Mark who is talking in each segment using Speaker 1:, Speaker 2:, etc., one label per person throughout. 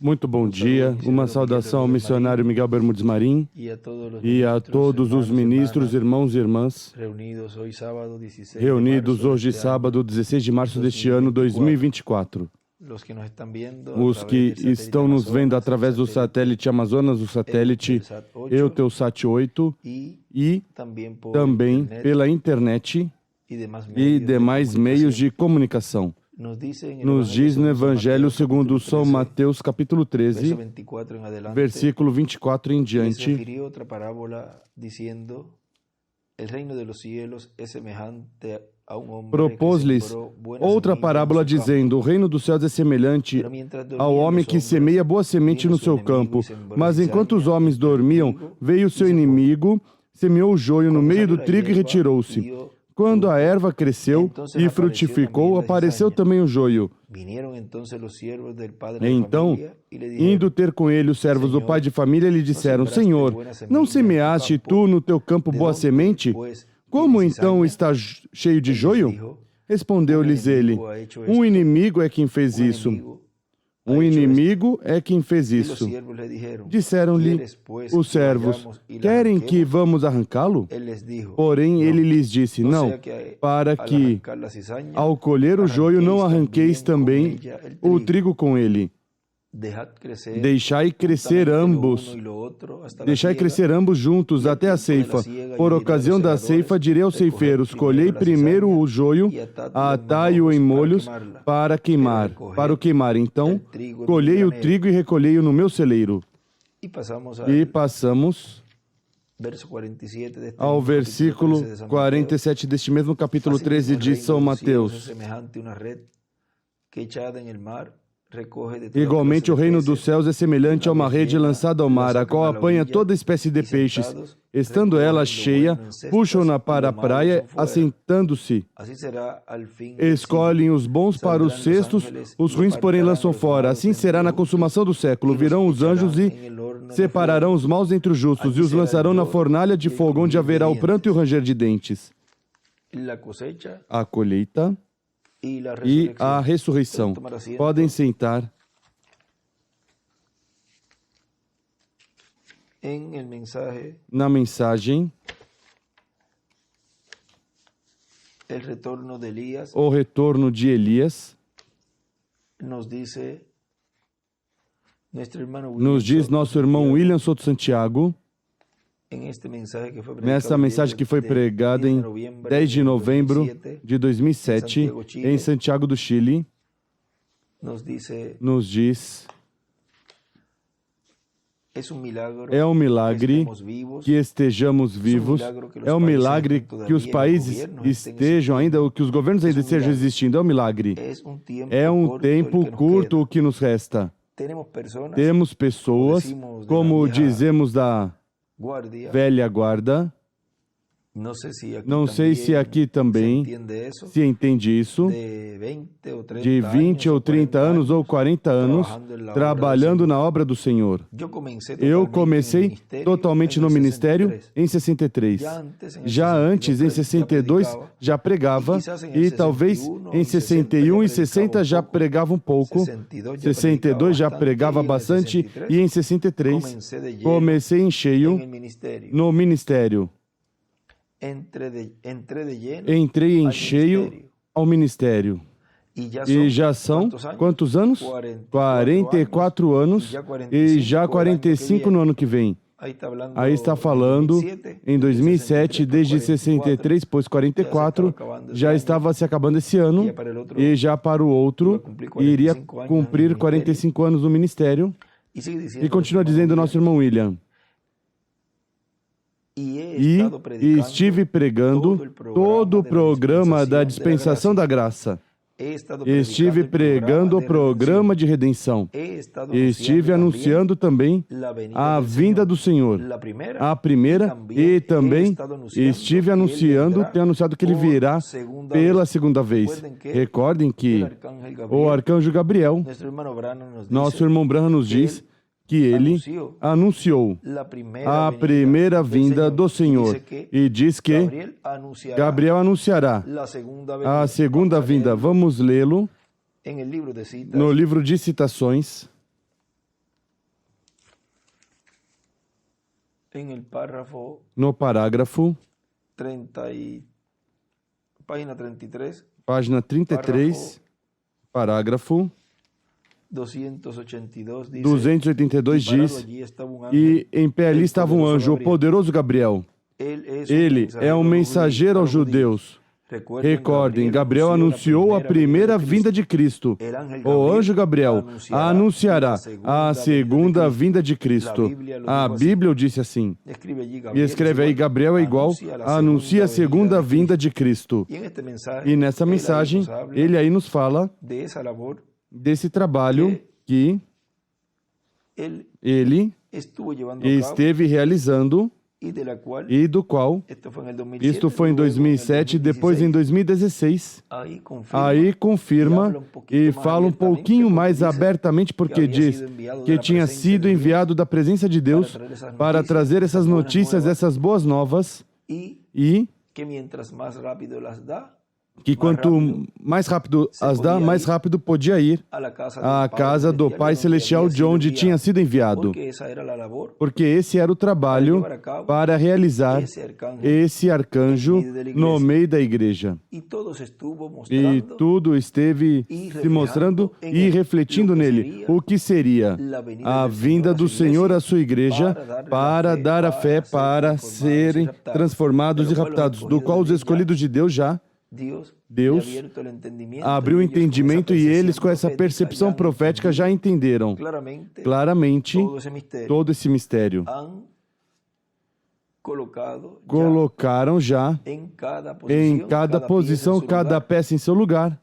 Speaker 1: Muito bom dia, uma saudação ao missionário Miguel Bermudes Marim e a todos os ministros, irmãos e irmãs, reunidos hoje, sábado, 16 de março deste ano, 2024. Os que estão nos vendo através do satélite Amazonas, o satélite Eutelsat 8 e também pela internet e demais meios de comunicação. Nos diz no Evangelho segundo São Mateus, capítulo 13, versículo 24 em diante, propôs-lhes outra parábola dizendo: o reino dos céus é semelhante ao homem que semeia boa semente no seu campo, mas enquanto os homens dormiam, veio o seu inimigo, semeou o joio no meio do trigo e retirou-se. Quando a erva cresceu e frutificou, apareceu também o joio. Então, indo ter com ele os servos do pai de família, lhe disseram: Senhor, não semeaste tu no teu campo boa semente? Como então está cheio de joio? Respondeu-lhes ele: um inimigo é quem fez isso. Um inimigo é quem fez isso. Disseram-lhe os servos: querem que vamos arrancá-lo? Porém, ele lhes disse: não, para que, ao colher o joio, não arranqueis também o trigo com ele. Deixai crescer ambos juntos até a ceifa. Por ocasião da ceifa, direi aos ceifeiros: colhei primeiro o joio, atai-o em molhos para o queimar. Então, colhei o trigo e recolhei-o no meu celeiro. E passamos ao versículo 47 deste mesmo capítulo 13 de São Mateus. Igualmente, o reino dos céus é semelhante a uma rede lançada ao mar, a qual apanha toda espécie de peixes. Estando ela cheia, puxam-na para a praia, assentando-se. Escolhem os bons para os cestos, os ruins, porém, lançam fora. Assim será na consumação do século. Virão os anjos e separarão os maus entre os justos, e os lançarão na fornalha de fogo, onde haverá o pranto e o ranger de dentes. A colheita e a ressurreição. Podem sentar. Na mensagem, o retorno de Elias, nos diz nosso irmão William Souto Santiago, nessa mensagem que foi pregada em 10 de novembro de 2007, em Santiago do Chile, nos diz: é um milagre que estejamos vivos, é um milagre que os países estejam ainda, que os governos ainda estejam existindo, é um milagre. É um tempo curto o que nos resta. Temos pessoas, como dizemos da velha guarda. Não sei se aqui também se entende isso, de 20 ou 30 anos ou 40 anos trabalhando na obra do Senhor. Eu comecei totalmente no ministério em 63. Já antes, em 62, já pregava, e talvez em 61 e 60 já pregava um pouco, 62 já pregava bastante, e em 63 comecei em cheio no ministério. Entrei em cheio ao ministério. E já são quantos anos? 44 anos e já 45 no ano que vem. Aí está falando em 2007, desde 63, pois 44, já estava se acabando esse ano, e já para o outro iria cumprir 45 anos no ministério. E continua dizendo nosso irmão William: e estive pregando todo o programa da dispensação da graça. Estive pregando o programa de redenção. Estive anunciando também a vinda do Senhor, a primeira, e também estive tenho anunciado que ele virá pela segunda vez. Recordem que o arcanjo Gabriel, nosso irmão Branham, nos diz que ele anunciou a primeira vinda do Senhor, e diz que Gabriel anunciará a segunda vinda. Vamos lê-lo. no livro de Citações, no parágrafo, página 33, parágrafo 282 diz, e em pé ali estava um anjo, o poderoso Gabriel. Ele é um mensageiro aos judeus. Recordem, Gabriel anunciou a primeira vinda de Cristo. O anjo Gabriel anunciará a segunda vinda de Cristo. A Bíblia o disse assim. E escreve aí, Gabriel é igual, anuncia a segunda vinda de Cristo. E nessa mensagem, ele aí nos fala desse trabalho que ele esteve realizando e do qual, isto foi em 2007, depois em 2016, aí confirma e fala um pouquinho mais abertamente porque diz que tinha sido enviado da presença de Deus para trazer essas notícias, essas boas novas e que quanto mais rápido as dá, mais rápido podia ir à casa do Pai Celestial de onde tinha sido enviado. Porque esse era o trabalho para realizar esse arcanjo no meio da igreja. E tudo esteve se mostrando e refletindo nele. O que seria a vinda do Senhor à sua igreja para dar a fé, para serem transformados e raptados, do qual os escolhidos de Deus já Deus abriu o entendimento e eles, com essa percepção profética, já entenderam claramente todo esse mistério. Colocaram já em cada posição, cada peça em seu lugar,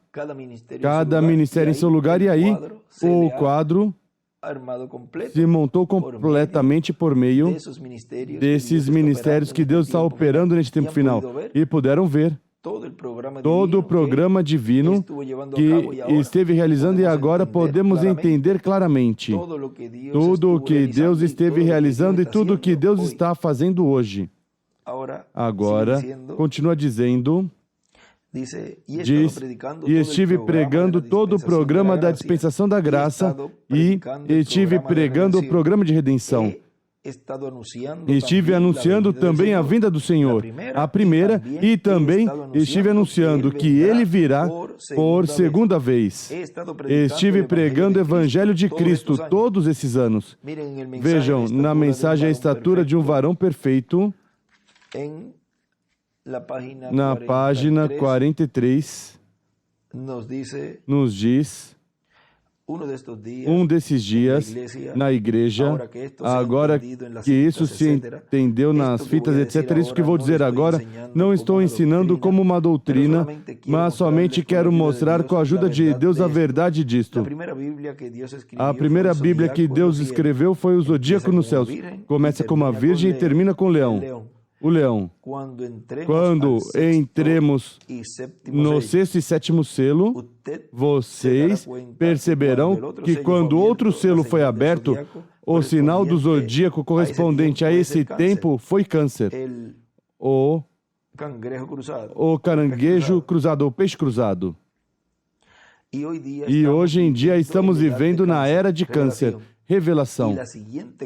Speaker 1: cada ministério em seu lugar, e aí o quadro se montou completamente por meio desses ministérios que Deus está operando neste tempo final. E puderam ver todo o programa divino que esteve realizando, e agora podemos entender claramente tudo o que Deus esteve realizando e tudo o que Deus está fazendo hoje. Agora, continua dizendo, diz, e estive pregando todo o programa da dispensação da graça e estive pregando o programa de redenção. Estive anunciando também a vinda do Senhor, a primeira, e também estive anunciando que Ele virá por segunda vez. Estive pregando o Evangelho de Cristo todos esses anos. Vejam, na mensagem A Estatura de um Varão Perfeito, na página 43, nos diz, um desses dias na igreja, agora que isso se entendeu nas fitas, etc., isso que vou dizer agora, não estou ensinando como uma doutrina, mas somente quero mostrar com a ajuda de Deus a verdade disto. A primeira Bíblia que Deus escreveu foi o zodíaco nos céus. Começa com uma virgem e termina com o leão. O leão. Quando entremos no sexto e sétimo selo, vocês perceberão que quando outro selo foi aberto, o sinal do zodíaco correspondente a esse tempo foi Câncer. O caranguejo cruzado, o peixe cruzado. E hoje em dia estamos vivendo na era de Câncer. Revelação.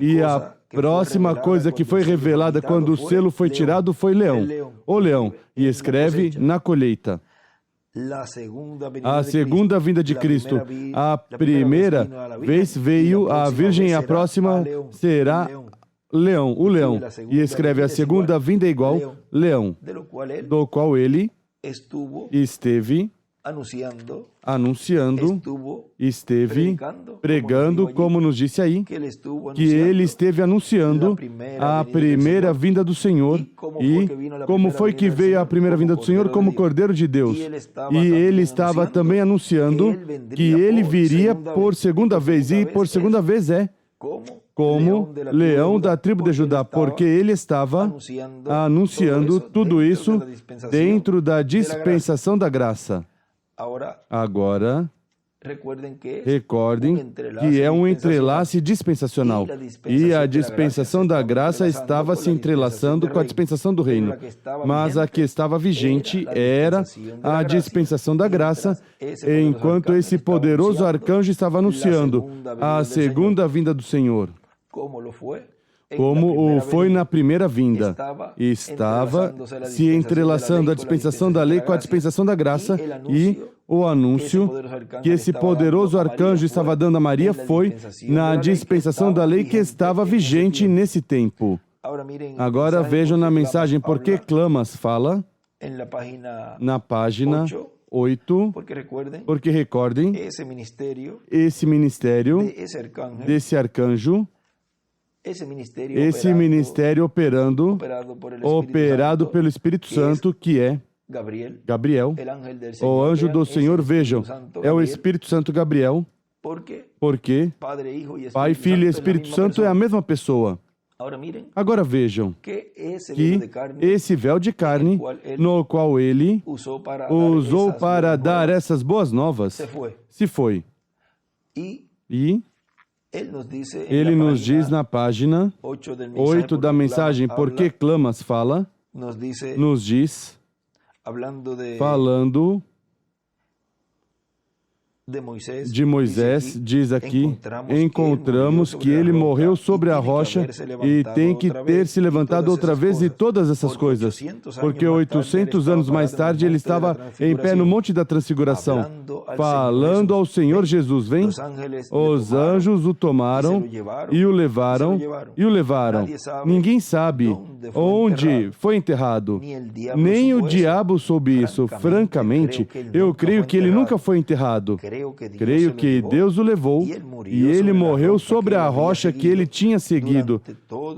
Speaker 1: E a próxima coisa que foi revelada quando o selo foi tirado foi leão. O leão. E escreve na colheita. A segunda vinda de Cristo. A primeira vez veio a virgem e a próxima será leão. O leão. E escreve a segunda vinda é igual leão. Do qual ele esteve anunciando, esteve pregando, como nos disse aí, que ele esteve anunciando a primeira vinda do Senhor. E como foi que veio a primeira vinda do Senhor? Como Cordeiro de Deus. E ele estava também anunciando que ele viria por segunda vez. E por segunda vez como leão da tribo de Judá, porque ele estava anunciando tudo isso dentro da dispensação da graça. Agora, Recordem que é um entrelace dispensacional. E a dispensação da graça estava se entrelaçando com a dispensação do reino. Mas a que estava vigente era a dispensação da graça, enquanto esse poderoso arcanjo estava anunciando a segunda vinda do Senhor. Como foi na primeira vinda. Estava se entrelaçando a dispensação da lei com a dispensação da graça, e o anúncio que esse poderoso arcanjo estava dando a Maria foi na dispensação da lei que estava vigente nesse tempo. Agora vejam na mensagem Por que clamas, fala na página 8, porque recordem, esse ministério desse arcanjo, esse ministério operado pelo Espírito Santo, que é Gabriel, o anjo do Senhor. Vejam, é o Espírito Santo Gabriel, porque Pai, Filho e Espírito Santo é a mesma pessoa. Agora vejam que esse véu de carne, no qual ele usou para dar essas boas novas, se foi. E ele nos diz na página 8 da mensagem Por que clamas, fala, nos diz, falando de Moisés, diz aqui, encontramos que ele morreu sobre a rocha e tem que ter se levantado outra vez e todas essas coisas, porque 800 anos mais tarde ele estava em pé no Monte da Transfiguração, falando ao Senhor Jesus, vem, os anjos o tomaram e o levaram, Ninguém sabe onde foi enterrado, nem o diabo soube isso. Francamente, eu creio que ele nunca foi enterrado. Creio que Deus o levou e ele morreu sobre a rocha que ele tinha seguido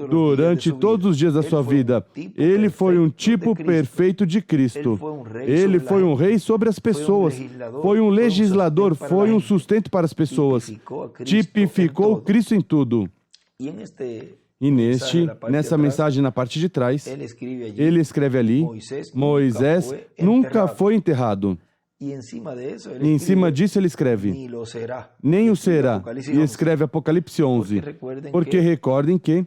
Speaker 1: durante todos os dias da sua vida. Ele foi um tipo perfeito de Cristo. Ele foi um rei sobre as pessoas. Foi um legislador, foi um sustento para as pessoas. Tipificou Cristo em tudo. E nessa mensagem na parte de trás, ele escreve ali, Moisés nunca foi enterrado. E em cima disso ele escreve, nem o será. E escreve Apocalipse 11. Porque recordem que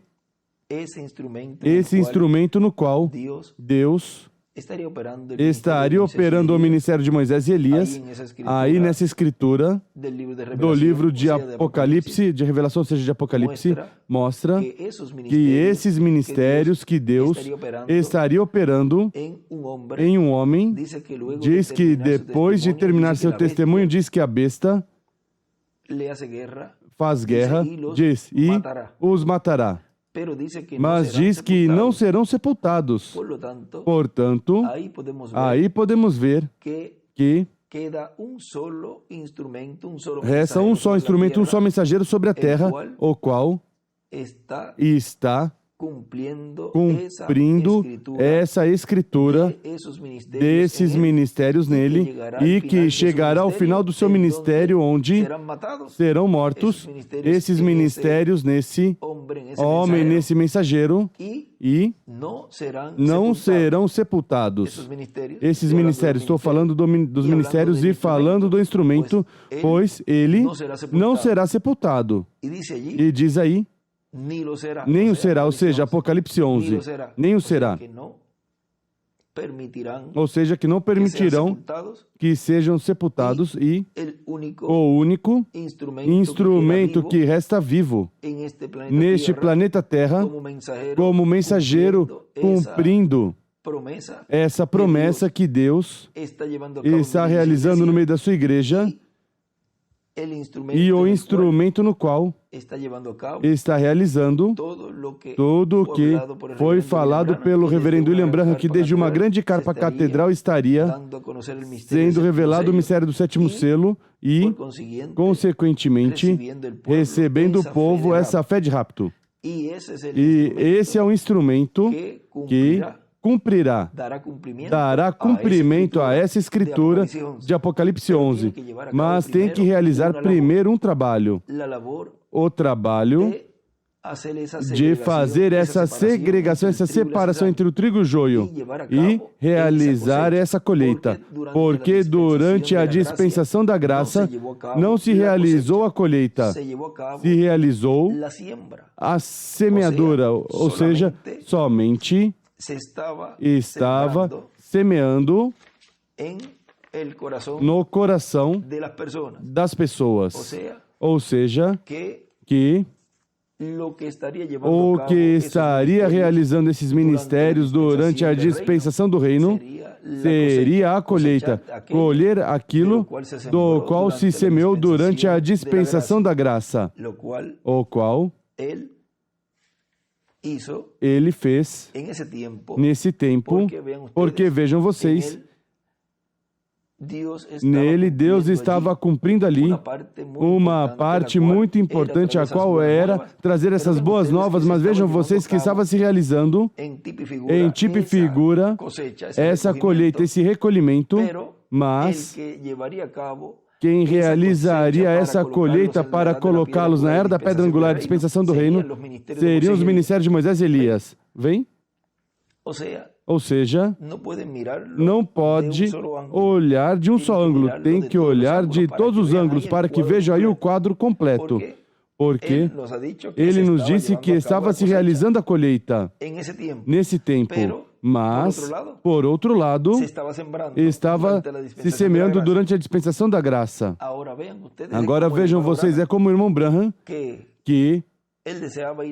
Speaker 1: esse instrumento no qual Deus estaria operando o ministério de Moisés e Elias, aí nessa escritura do livro de Apocalipse, de Revelação, ou seja, de Apocalipse, mostra que esses ministérios que Deus estaria operando em um homem, diz que depois de terminar seu testemunho, diz que a besta faz guerra, diz, e os matará. Mas diz que não serão sepultados. Portanto, aí podemos ver que resta um só instrumento, um só mensageiro sobre a terra, o qual está cumprindo essa escritura desses ministérios nele, e que chegará ao final do seu ministério, onde serão mortos esses ministérios nesse homem, nesse mensageiro, e não serão sepultados. Esses ministérios, estou falando dos ministérios e falando do instrumento, pois ele não será sepultado. E diz aí, nem o será, ou seja, Apocalipse 11, nem o será. Ou seja, que não permitirão que sejam sepultados, e o único instrumento que resta vivo neste planeta Terra, como mensageiro cumprindo essa promessa que Deus está realizando no meio da sua igreja, e o instrumento no qual está realizando tudo o que foi falado pelo reverendo William Branham, que desde uma grande carpa catedral estaria sendo revelado o mistério do sétimo selo e, consequentemente, recebendo o povo essa fé de rapto. E esse é um instrumento que dará cumprimento a essa escritura de Apocalipse 11, mas tem que realizar primeiro um trabalho, o trabalho de fazer essa segregação, essa separação entre o trigo e o joio e realizar essa colheita, porque durante a dispensação da graça não se realizou a colheita, se realizou a semeadura, ou seja, somente estava semeando no coração das pessoas, ou seja, que o que estaria realizando esses ministérios durante a dispensação do reino seria a colheita, colher aquilo do qual se semeou durante a dispensação da graça, o qual ele fez nesse tempo, porque vejam vocês, nele Deus estava cumprindo ali uma parte muito importante, a qual era trazer essas boas novas, mas vejam vocês que estava se realizando em tipo e figura essa colheita, esse recolhimento, mas quem realizaria essa colheita para colocá-los na era da pedra angular, dispensação do reino, seriam os ministérios de Moisés e Elias. Vem? Ou seja, não pode olhar de um só ângulo, tem que olhar de todos os ângulos para que veja aí o quadro completo. Porque ele nos disse que estava se realizando a colheita nesse tempo, mas, por outro lado, estava se semeando durante a dispensação da graça. Agora vejam vocês, é como o irmão Branham, que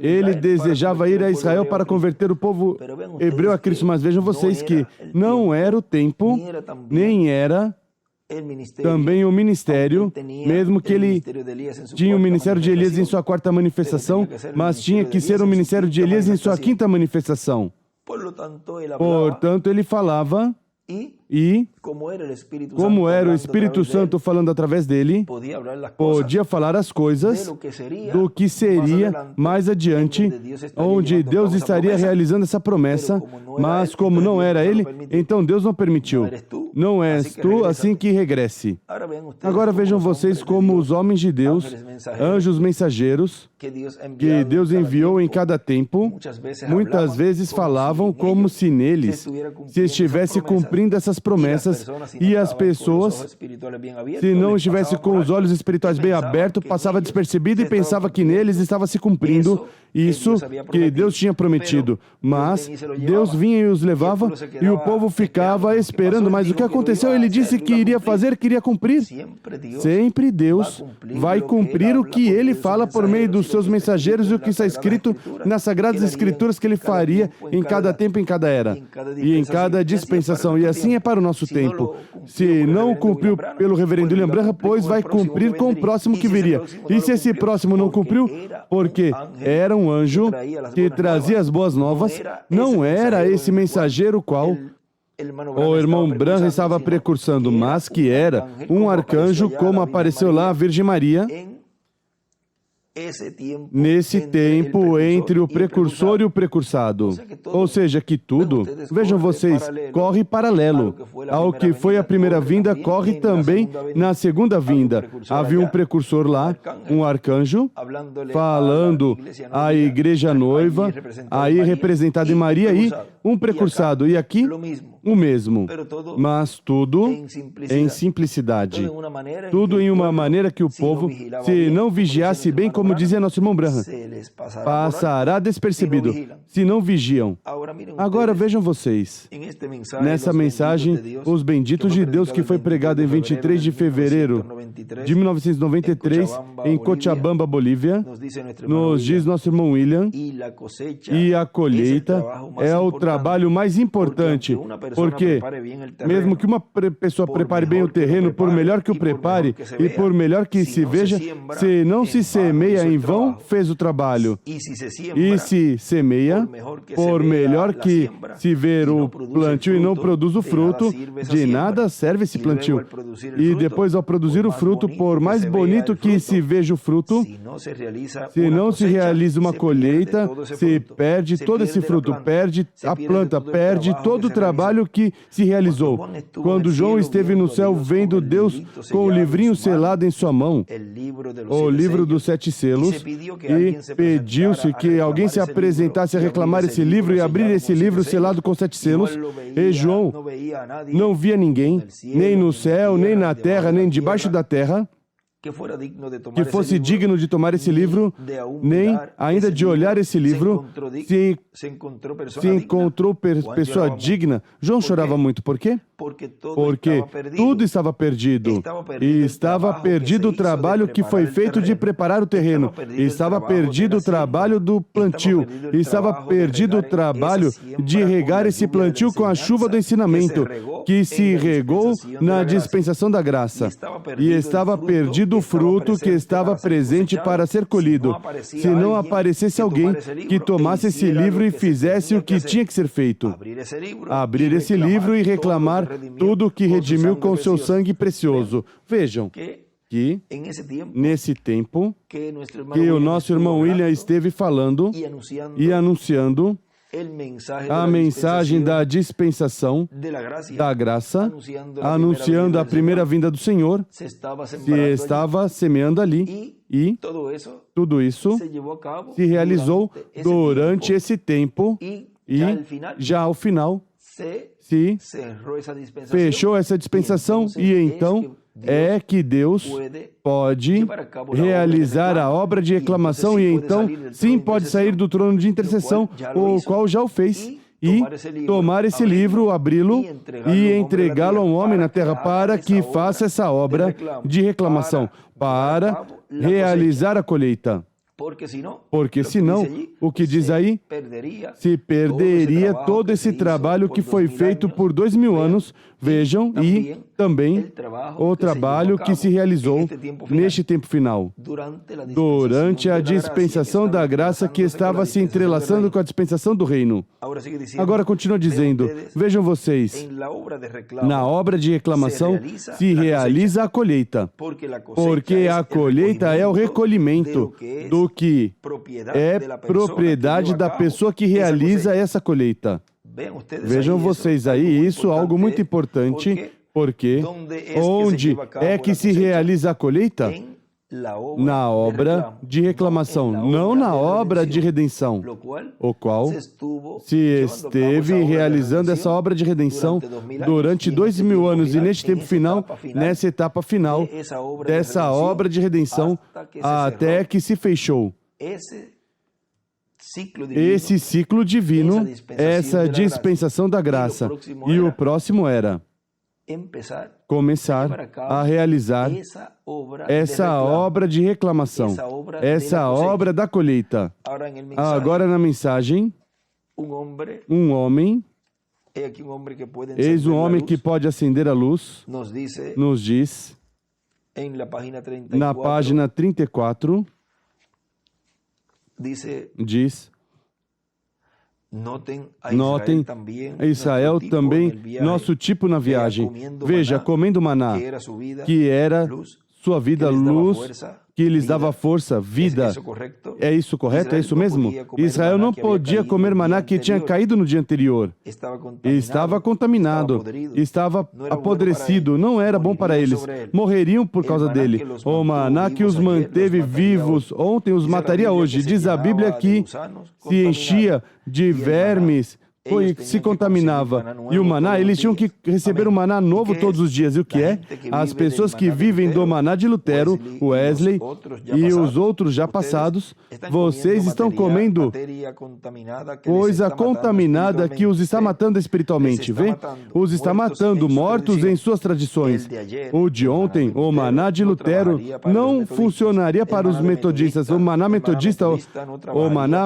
Speaker 1: ele desejava ir a Israel para converter o povo hebreu a Cristo, mas vejam vocês que não era o tempo, nem era também o ministério, mesmo que ele tinha o ministério de Elias em sua quarta manifestação, mas tinha que ser o ministério de Elias em sua quinta manifestação. Portanto, ele falava e, como era o Espírito Santo falando através dele, podia falar as coisas do que seria mais adiante, onde Deus estaria realizando essa promessa, mas como não era ele, então Deus não permitiu. Não és tu, assim que regresse. Agora vejam vocês como os homens de Deus, anjos mensageiros, que Deus enviou em cada tempo, muitas vezes falavam como se neles se estivesse cumprindo essas promessas, e as pessoas, se não estivesse com os olhos espirituais bem abertos, passava despercebido e pensava que neles estava se cumprindo isso que Deus tinha prometido. Mas Deus vinha e os levava e o povo ficava esperando. Mas o que aconteceu? Ele disse que iria fazer, que iria cumprir. Sempre Deus vai cumprir o que Ele fala por meio dos seus mensageiros e o que está escrito nas Sagradas Escrituras que Ele faria em cada tempo, em cada era e em cada dispensação. E assim é para o nosso tempo. Se não cumpriu pelo reverendo William Branham, pois vai cumprir com o próximo que viria. E se esse próximo não cumpriu, porque era um anjo que trazia as boas novas, não era esse mensageiro qual o irmão Branham estava precursando, mas que era um arcanjo, como apareceu lá a Virgem Maria, nesse tempo entre o precursor e o precursado. Ou seja, que tudo, vejam vocês, corre paralelo ao que foi a primeira vinda, corre também na segunda vinda. Havia um precursor lá, um arcanjo, falando à igreja noiva, aí representada em Maria, e um precursado. E aqui, o mesmo, mas tudo em simplicidade. Tudo em uma maneira que o povo, se não vigiasse bem, como dizia nosso irmão Branham, passará despercebido, se não vigiam. Agora vejam vocês, nessa mensagem, os benditos de Deus que foi pregado em 23 de fevereiro de 1993, em Cochabamba, Bolívia, nos diz nosso irmão William, e a colheita é o trabalho mais importante, porque mesmo que uma pessoa prepare bem o terreno, por melhor que o prepare e por melhor que se veja, se não se semeia em vão, fez o trabalho. E se semeia, por melhor que se ver o plantio e não produz o fruto, de nada serve esse plantio. E depois, ao produzir o fruto, por mais bonito que se veja o fruto, se não se realiza uma colheita, se perde todo esse fruto, perde a planta, perde todo o trabalho que se realizou. Quando João esteve no céu vendo Deus com o livrinho selado em sua mão, o livro dos 7 selos e pediu-se que alguém se apresentasse a reclamar esse livro e abrir esse livro selado com 7 selos. E João não via ninguém, nem no céu, nem na terra, nem debaixo da terra, que fosse digno de tomar esse livro, nem ainda de olhar esse livro, se encontrou pessoa digna. João chorava muito. Por quê? Porque tudo estava perdido. E estava perdido o trabalho que foi feito de preparar o terreno. E estava perdido o trabalho do plantio. E estava perdido o trabalho de regar esse plantio com a chuva do ensinamento, que se regou na dispensação da graça. E estava perdido o fruto que estava presente para ser colhido. Se não aparecesse alguém que tomasse esse livro e fizesse o que tinha que ser feito. Abrir esse livro e reclamar tudo o que redimiu com seu sangue precioso. Vejam que, nesse tempo, que o nosso irmão William esteve falando e anunciando a mensagem da dispensação da graça, anunciando a primeira vinda do Senhor, se estava semeando ali, e tudo isso se realizou durante esse tempo, e já ao final se fechou essa dispensação, e então é que Deus pode realizar a obra de reclamação, e então sim pode sair do trono de intercessão, o qual já o fez, e tomar esse livro, abri-lo e entregá-lo a um homem na terra para que faça essa obra de reclamação, para realizar a colheita. Porque senão, o que diz aí, se perderia todo esse trabalho que foi feito por 2000 anos, vejam, e também o trabalho que se realizou neste tempo final, durante a dispensação da graça que estava se entrelaçando com a dispensação do reino. Agora continua dizendo, vejam vocês, na obra de reclamação se realiza a colheita, porque a colheita é o recolhimento do que é propriedade da pessoa que realiza essa colheita. Vejam vocês aí, isso é algo muito importante, porque onde é que se realiza a colheita? Na obra de reclamação, não na obra de redenção, o qual se esteve realizando essa obra de redenção durante 2000 anos, e neste tempo final, nessa etapa final dessa obra de redenção, até que se fechou esse ciclo divino, essa dispensação da graça. E o próximo era começar a realizar essa obra de reclamação, essa obra da colheita. Agora na mensagem, um homem, eis um homem que pode acender a luz, nos diz, na página 34, diz, notem, Israel também, nosso tipo na viagem. Veja, comendo maná, que era sua vida, luz, que lhes dava força, vida. É isso correto? É isso mesmo? Israel não podia comer maná que tinha caído no dia anterior. Estava contaminado, estava apodrecido, não era bom para eles. Morreriam por causa dele. O maná que os manteve vivos ontem os mataria hoje. Diz a Bíblia que se enchia de vermes, se contaminava. E o maná, eles tinham que receber um maná novo todos os dias. E o que é? As pessoas que vivem do maná de Lutero, Wesley e os outros já passados, vocês estão comendo coisa contaminada que os está matando espiritualmente. Vê? Os está matando, mortos em suas tradições. O de ontem, o maná de Lutero, não funcionaria para os metodistas. O maná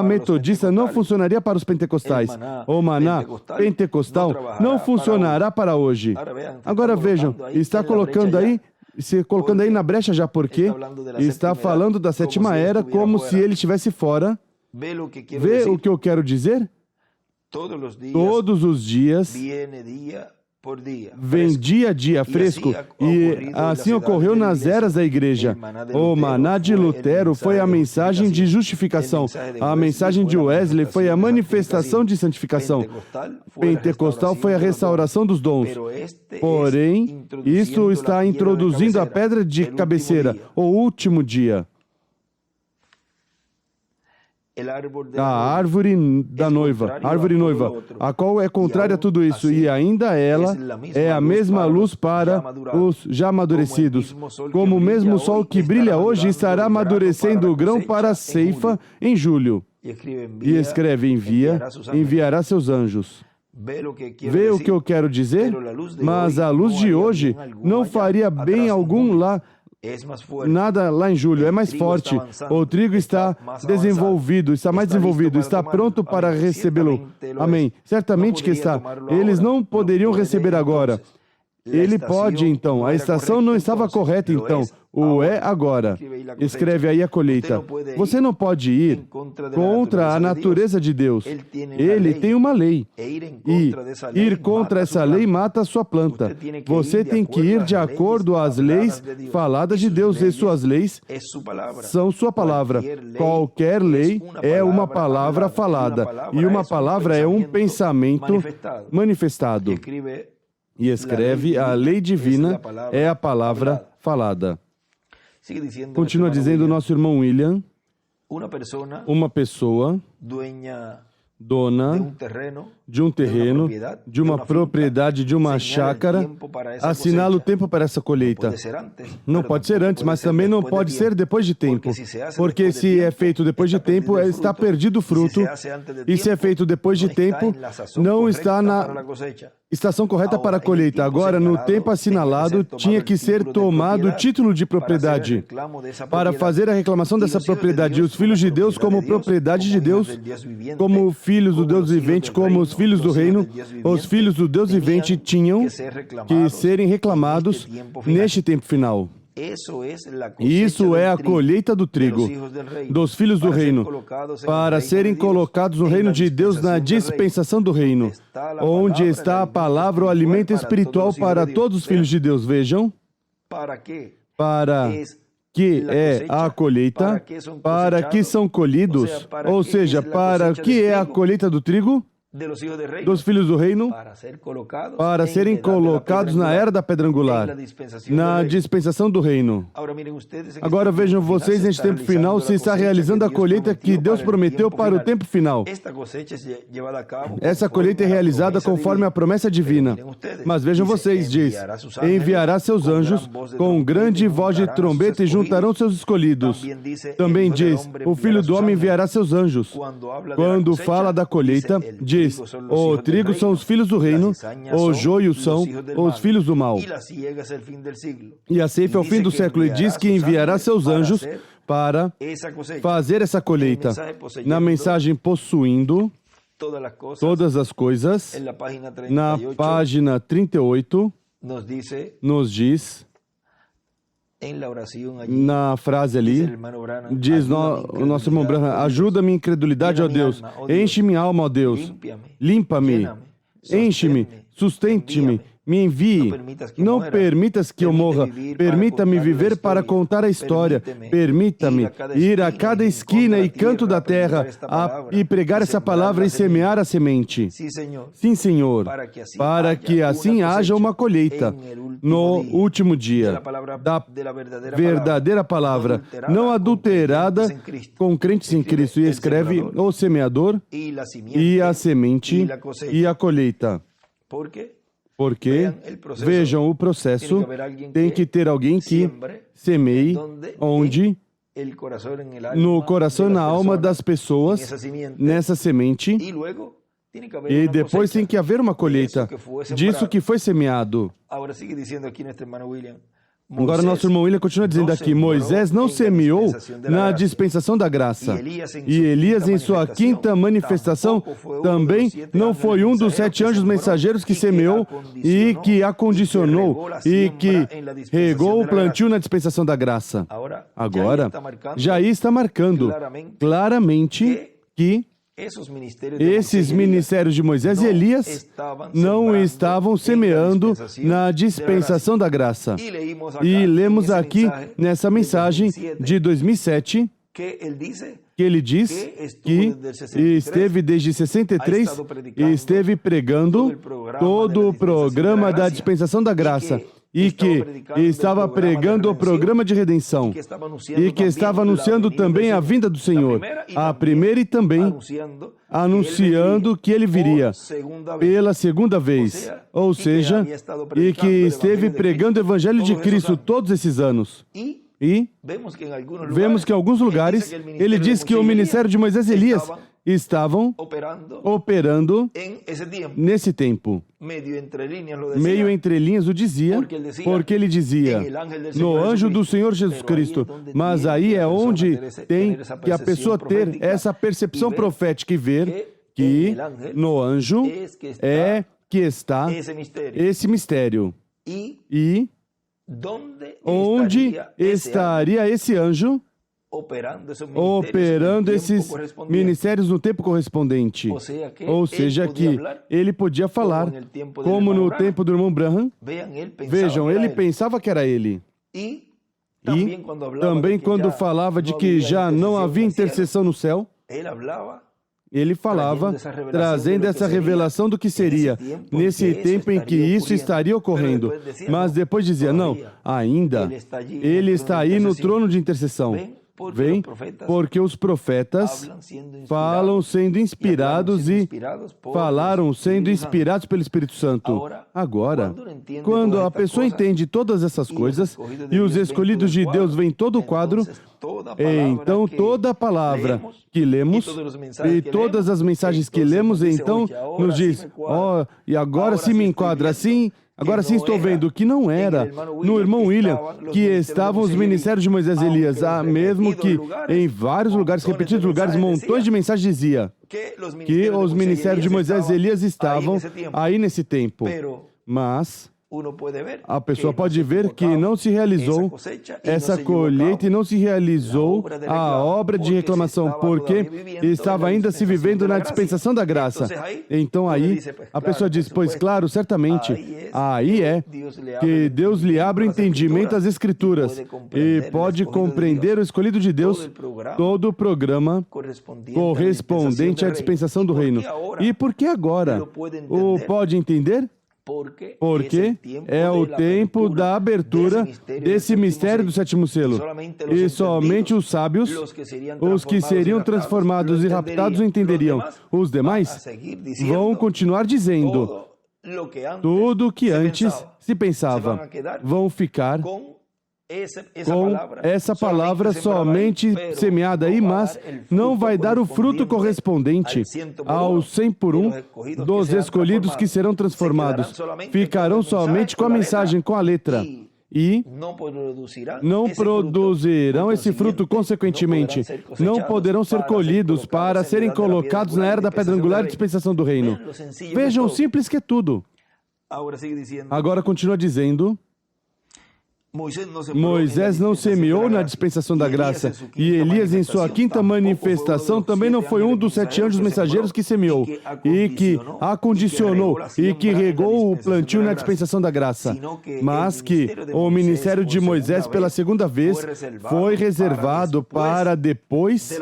Speaker 1: metodista não funcionaria para os pentecostais. O maná pentecostal não funcionará para hoje. Agora vejam, está colocando aí na brecha já, porque está falando da sétima era como se ele estivesse fora. Vê o que eu quero dizer? Todos os dias vem dia a dia, fresco, e assim ocorreu nas eras da igreja. O maná de Lutero foi a mensagem de justificação, a mensagem de Wesley foi a manifestação de santificação, pentecostal foi a restauração dos dons. Porém, isso está introduzindo a pedra de cabeceira, o último dia. a árvore da noiva, árvore noiva, a qual é contrária a tudo isso, e ainda ela é a mesma luz para os já amadurecidos, como o mesmo sol que brilha hoje estará amadurecendo o grão para a ceifa em julho. E escreve, enviará seus anjos. Vê o que eu quero dizer? Mas a luz de hoje não faria bem algum lá, nada lá em julho, é mais forte. O trigo está desenvolvido, está mais desenvolvido, está pronto para recebê-lo. Amém. Certamente que está. Eles não poderiam receber agora. Ele pode, então. A estação não estava correta, então. O é agora. Escreve aí a colheita. Você não pode ir contra a natureza de Deus. Ele tem uma lei. E ir contra essa lei mata a sua planta. Você tem que ir de acordo às leis faladas de Deus. E suas leis são sua palavra. Qualquer lei é uma palavra falada. E uma palavra é um pensamento manifestado. E escreve, a lei divina é a palavra falada. Continua dizendo o nosso irmão William, uma pessoa dona de um terreno, de uma propriedade, de uma chácara, assinala o tempo para essa colheita. Não pode ser antes, mas também não pode ser depois de tempo. Porque se é feito depois de tempo, está perdido o fruto. E se é feito depois de tempo, não está na estação correta para a colheita. Agora, no tempo assinalado, tinha que ser tomado o título de propriedade para fazer a reclamação dessa propriedade. E os filhos de Deus, como propriedade de Deus, como filhos do Deus vivente, como os filhos do reino, os filhos do Deus vivente tinham que serem reclamados neste tempo final. E isso é a colheita do trigo, dos filhos do reino, para serem colocados no reino de Deus na dispensação do reino, onde está a palavra, o alimento espiritual para todos os filhos de Deus. Vejam, para que é a colheita, para que são colhidos, ou seja, para que é a colheita do trigo? Dos filhos do reino, para serem colocados na era da pedra angular, na dispensação do reino. Agora vejam vocês, neste tempo final, se está realizando a colheita que Deus prometeu para o tempo final. Essa colheita é realizada conforme a promessa divina. Mas vejam vocês, diz, enviará seus anjos com grande voz de trombeta e juntarão seus escolhidos. Também diz, o Filho do Homem enviará seus anjos. Quando fala da colheita, diz, o trigo são os filhos do reino, o joio são os filhos do mal. E a ceifa é o fim do século, e diz que enviará seus anjos para fazer essa colheita. Na mensagem Possuindo Todas as Coisas, na página 38, nos diz, na frase ali, diz o nosso irmão Branham, ajuda minha incredulidade, ó Deus, enche minha alma, ó Deus, limpa-me, enche-me, sustente-me, me envie, não permitas que eu morra, permita-me viver para contar a história, permita-me ir a cada esquina e canto da terra e pregar essa palavra e semear a semente. Sim, Senhor, para que assim haja uma colheita no último dia da verdadeira palavra, não adulterada com crentes em Cristo. E escreve o semeador e a semente e a colheita. Porque, vejam o processo, tem que ter alguém que semeie onde, no coração e na alma das pessoas, nessa semente, e depois tem que haver uma colheita disso que foi semeado. Agora, nosso irmão William continua dizendo aqui, Moisés não semeou na dispensação da graça. E Elias, em sua quinta manifestação, também não foi um dos 7 anjos mensageiros que semeou e que acondicionou e que regou o plantio na dispensação da graça. Agora, já está marcando claramente que esses ministérios de Moisés e Elias não estavam semeando na dispensação da graça. E lemos aqui nessa mensagem de 2007 que ele diz que esteve desde 63 e esteve pregando todo o programa da dispensação da graça. E que estava pregando o programa de redenção. E que estava anunciando também a vinda do Senhor. a primeira e também anunciando que ele viria pela segunda vez, ou seja, e que esteve pregando o Evangelho de Cristo todos esses anos. E vemos que em alguns lugares ele diz que o ministério de Moisés e Elias estavam operando nesse tempo. Meio entre linhas o dizia, porque ele dizia no anjo do Senhor Jesus Cristo. Mas aí é onde tem que a pessoa ter essa percepção profética e ver que no anjo é que está esse mistério. E onde estaria esse anjo operando esses ministérios no tempo correspondente? Ou seja, que ele podia falar, como no tempo do irmão Branham. Vejam, ele pensava que era ele. E também quando falava de que já não havia intercessão no céu, ele falava, trazendo essa revelação do que seria, nesse tempo em que isso estaria ocorrendo. Mas depois dizia, não, ainda, ele está aí no trono de intercessão. Vem, porque os profetas falam sendo inspirados e falaram sendo inspirados pelo Espírito Santo. Agora, quando a pessoa entende todas essas coisas e os escolhidos de Deus veem todo o quadro, então toda a palavra que lemos e todas as mensagens que lemos, então nos diz, e agora se me enquadra assim. Agora sim estou vendo que não era no irmão William que estavam os ministérios de Moisés e Elias, mesmo que em vários lugares, repetidos lugares, montões de mensagens dizia que os ministérios de Moisés e Elias estavam aí nesse tempo. Mas a pessoa pode ver que não se realizou essa colheita e não se realizou a obra de reclamação, porque estava ainda se vivendo na dispensação da graça. Então aí a pessoa diz, pois claro, certamente, aí é que Deus lhe abre o entendimento às Escrituras e pode compreender o escolhido de Deus, todo o programa correspondente à dispensação do reino. E por que agora o pode entender? Porque é o tempo da abertura desse mistério do sétimo selo. E somente os sábios, os que seriam transformados e raptados, entenderiam. Os demais vão continuar dizendo tudo o que antes se pensava. Vão ficar com essa palavra somente semeada aí, mas não vai dar o fruto correspondente aos 100 por 1 dos escolhidos que serão transformados. Ficarão somente com a mensagem, com a letra. E não produzirão esse fruto, consequentemente. Não poderão ser colhidos para serem colocados na era da pedra angular e dispensação do reino. Vejam, simples que é tudo. Agora continua dizendo, Moisés não semeou na dispensação da graça, e Elias, em sua quinta manifestação, também não foi um dos 7 anjos mensageiros que semeou, e que acondicionou, e que regou o plantio na dispensação da graça, mas que o ministério de Moisés, pela segunda vez, foi reservado para depois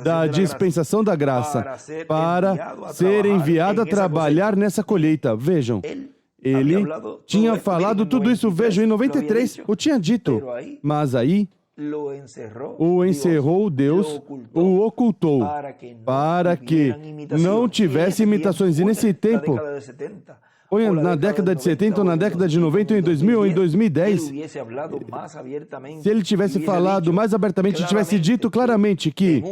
Speaker 1: da dispensação da graça, para ser enviado a trabalhar nessa colheita. Vejam, ele tinha falado tudo isso, vejo, em 93, o tinha dito, mas aí o encerrou Deus, o ocultou, para que não tivesse imitações. E nesse tempo, ou na década de 70, ou na década de 90, ou em 2000, ou em 2010, se ele tivesse falado mais abertamente, tivesse dito claramente que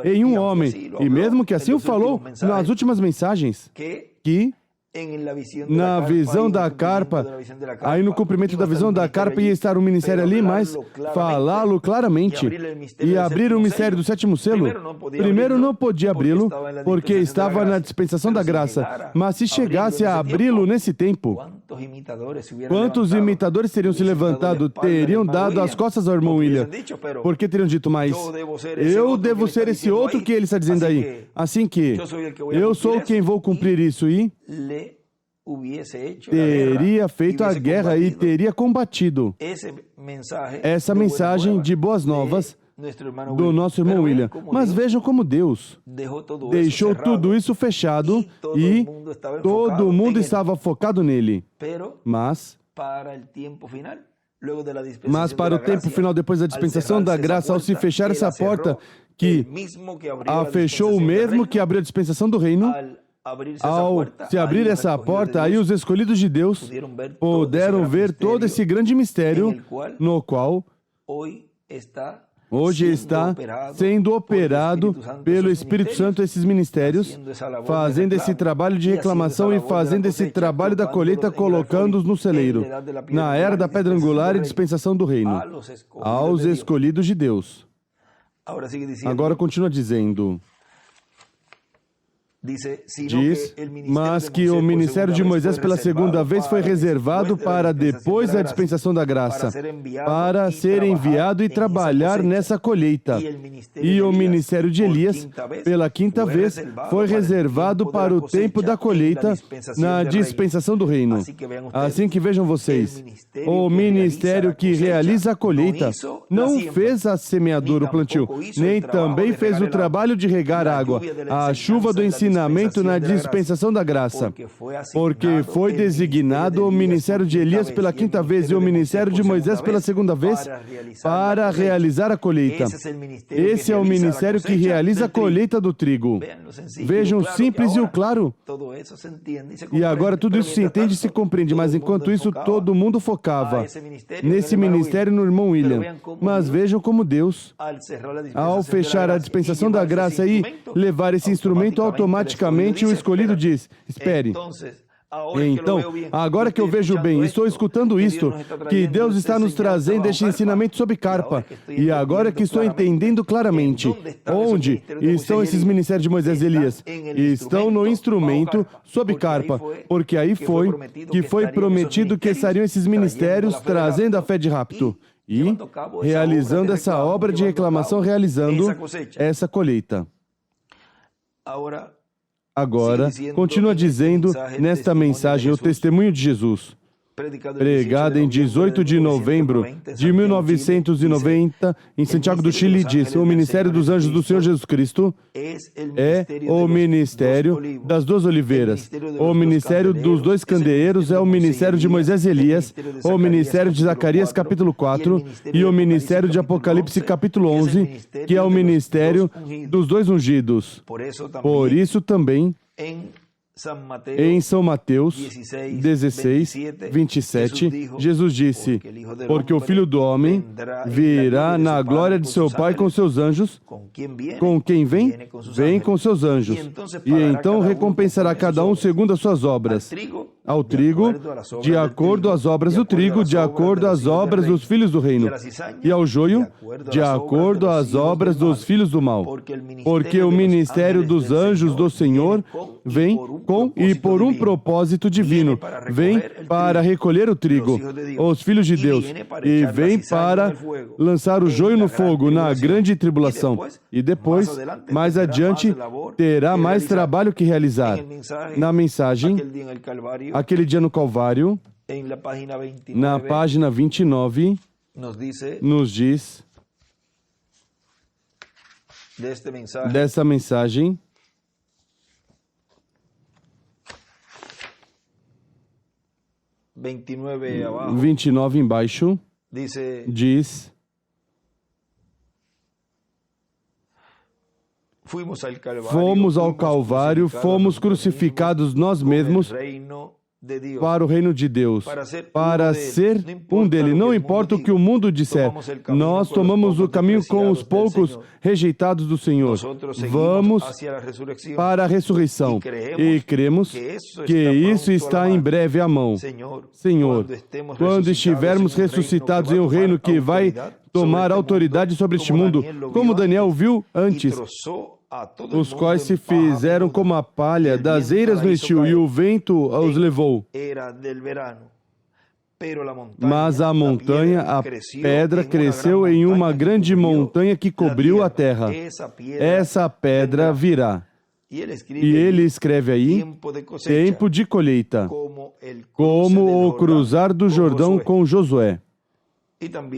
Speaker 1: em um homem, e mesmo que assim o falou nas últimas mensagens, que na visão da carpa, aí no cumprimento da visão da carpa ia estar o ministério ali, mas falá-lo claramente e abrir o mistério do sétimo selo. Primeiro não podia abri-lo porque estava na dispensação da graça, mas se chegasse a abri-lo nesse tempo, quantos imitadores teriam se levantado, teriam dado as costas ao irmão William, porque teriam dito, mas eu devo ser esse outro que ele está dizendo aí, assim que eu sou quem vou cumprir isso, e teria feito a guerra e teria combatido essa mensagem de boas novas do nosso irmão William. Mas vejam como Deus deixou tudo isso fechado e todo mundo estava focado nele. Mas Mas para o tempo final, depois da dispensação da graça, ao se fechar essa porta, que a fechou o mesmo que abriu a dispensação do reino, ao se abrir essa porta, aí os escolhidos de Deus puderam ver todo esse grande mistério no qual hoje está sendo operado pelo Espírito Santo esses ministérios, fazendo esse trabalho de reclamação e fazendo esse trabalho da colheita, colocando-os no celeiro, na era da pedra angular e dispensação do reino, aos escolhidos de Deus. Agora continua dizendo... Diz, mas que o ministério de Moisés pela segunda vez foi reservado para depois da dispensação da graça, para ser enviado e trabalhar nessa colheita. E o ministério de Elias, pela quinta vez, foi reservado para o tempo da colheita na dispensação do reino. Assim que vejam vocês, o ministério que realiza a colheita não fez a semeadura, o plantio, nem também fez o trabalho de regar a água, a chuva do ensinamento na dispensação da graça, porque foi designado o ministério de Elias pela quinta vez e o ministério de Moisés pela segunda vez para realizar a colheita. Esse é o ministério que realiza a colheita do trigo. Vejam o simples e o claro. E agora tudo isso se entende e se compreende, mas enquanto isso todo mundo focava nesse ministério no irmão William. Mas vejam como Deus, ao fechar a dispensação da graça e levar esse instrumento automaticamente, o escolhido diz, espere. Então, agora que eu vejo bem, estou escutando isto, que Deus está nos trazendo este ensinamento sobre carpa. E agora que estou entendendo claramente, onde estão esses ministérios de Moisés e Elias? Estão no instrumento sobre carpa, porque aí foi que foi prometido que estariam esses ministérios trazendo a fé de rapto. E realizando essa obra de reclamação, realizando essa colheita. Agora, continua dizendo nesta mensagem o testemunho de Jesus, pregada em 18 de novembro de 1990, em Santiago do Chile, diz: o ministério dos anjos do Senhor Jesus Cristo é o ministério das duas oliveiras. O ministério dos dois candeeiros é o ministério de Moisés e Elias, o ministério de Zacarias, capítulo 4, e o ministério de Apocalipse, capítulo 11, que é o ministério dos dois ungidos. Por isso também, em São Mateus 16, 27, Jesus disse, porque o Filho do Homem virá na glória de seu Pai com seus anjos. Com quem vem? Vem com seus anjos. E então recompensará cada um segundo as suas obras. Ao trigo, de acordo às obras do trigo, de acordo às obras dos filhos do reino. E ao joio, de acordo às obras dos filhos do mal. Porque o ministério dos anjos do Senhor vem com e por um propósito divino. Vem para recolher o trigo, os filhos de Deus, e vem para lançar o joio no fogo, na grande tribulação. E depois, mais adiante, terá mais trabalho que realizar. Na mensagem, aquele dia no Calvário, na página 29, nos diz dessa mensagem,
Speaker 2: abajo,
Speaker 1: 29 embaixo, diz: fomos ao Calvário, fomos crucificados nós mesmos para o reino de Deus, para ser um dele. Não importa o que o mundo disser, nós tomamos o caminho com os poucos rejeitados do Senhor. Vamos para a ressurreição e cremos que isso está em breve à mão. Senhor, quando estivermos ressuscitados em um reino que vai tomar autoridade sobre este mundo, como Daniel viu antes, os quais se fizeram como a palha das eiras no estio, e o vento os levou. Mas a montanha, a pedra, cresceu em uma grande montanha que cobriu a terra. Essa pedra virá. E ele escreve aí, tempo de colheita, como o cruzar do Jordão com Josué.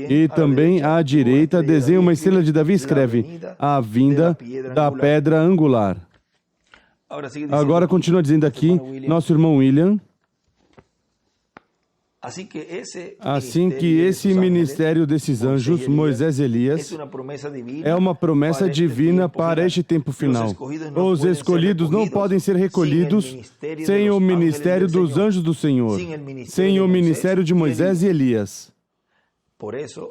Speaker 1: E também à direita desenha uma estrela de Davi e escreve, a vinda da pedra angular. Agora continua dizendo aqui, nosso irmão William, Assim que esse ministério desses anjos, Moisés e Elias, é uma promessa divina para este tempo final. Os escolhidos não podem ser recolhidos sem o ministério dos anjos do Senhor, sem o ministério de Moisés e Elias.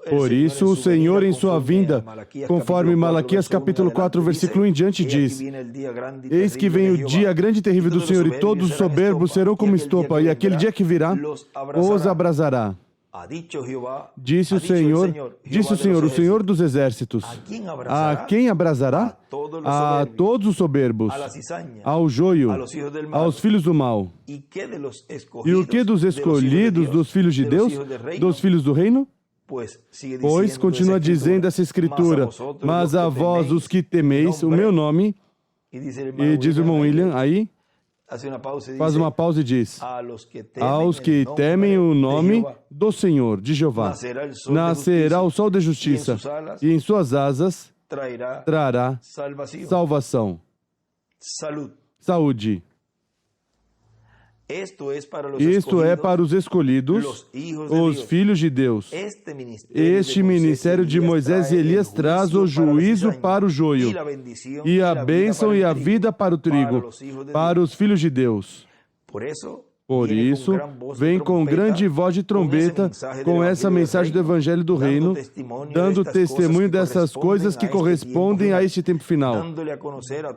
Speaker 1: Por isso, o Senhor, em sua vinda, conforme Malaquias capítulo 4, versículo 1 em diante, diz: Eis que vem o dia grande e terrível do Senhor, e todos os soberbos serão como estopa, e aquele dia que virá, os abrasará. Disse o Senhor, o Senhor dos exércitos: a quem abrasará? A todos os soberbos, ao joio, aos filhos do mal. E o que dos escolhidos, dos filhos de Deus, dos filhos do reino? Pois, continua dizendo essa escritura, mas a vós, os que temeis o meu nome, e diz o irmão William, aí, faz uma pausa e diz, aos que temem o nome do Senhor, de Jeová, nascerá o sol da justiça, e em suas asas trará salvação. Saúde. Isto é para os escolhidos, os filhos de Deus. Este ministério de Moisés e Elias traz o juízo para o joio, e a bênção e a vida para o trigo, para os filhos de Deus. Por isso, vem com grande voz de trombeta, com essa mensagem do Evangelho do Reino, dando testemunho dessas coisas que correspondem a este tempo final,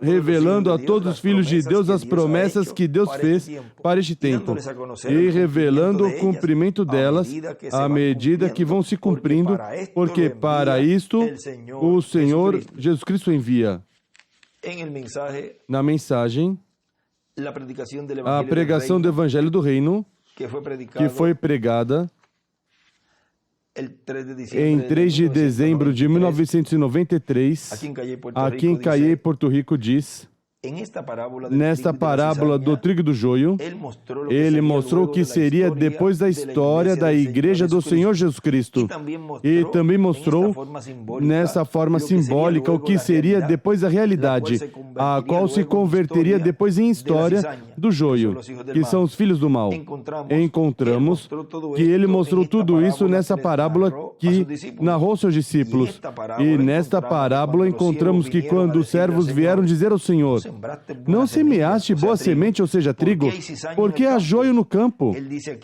Speaker 1: revelando a todos os filhos de Deus as promessas que Deus fez para este tempo, e revelando o cumprimento delas à medida que vão se cumprindo, porque para isto o Senhor Jesus Cristo envia. Na mensagem, a pregação do Evangelho do Reino, que foi pregada em 3 de dezembro de 1993, aqui em Cayey, Porto Rico, diz: nesta parábola do trigo e do joio, ele mostrou o que seria depois da história da Igreja do Senhor Jesus Cristo. E também mostrou, nessa forma simbólica, o que seria depois da realidade, a qual se converteria depois em história do joio, que são os filhos do mal. Encontramos que ele mostrou tudo isso nessa parábola que narrou seus discípulos. E nesta parábola encontramos que quando os servos vieram dizer ao Senhor: não semeaste boa semente, ou seja, trigo, porque há joio no campo.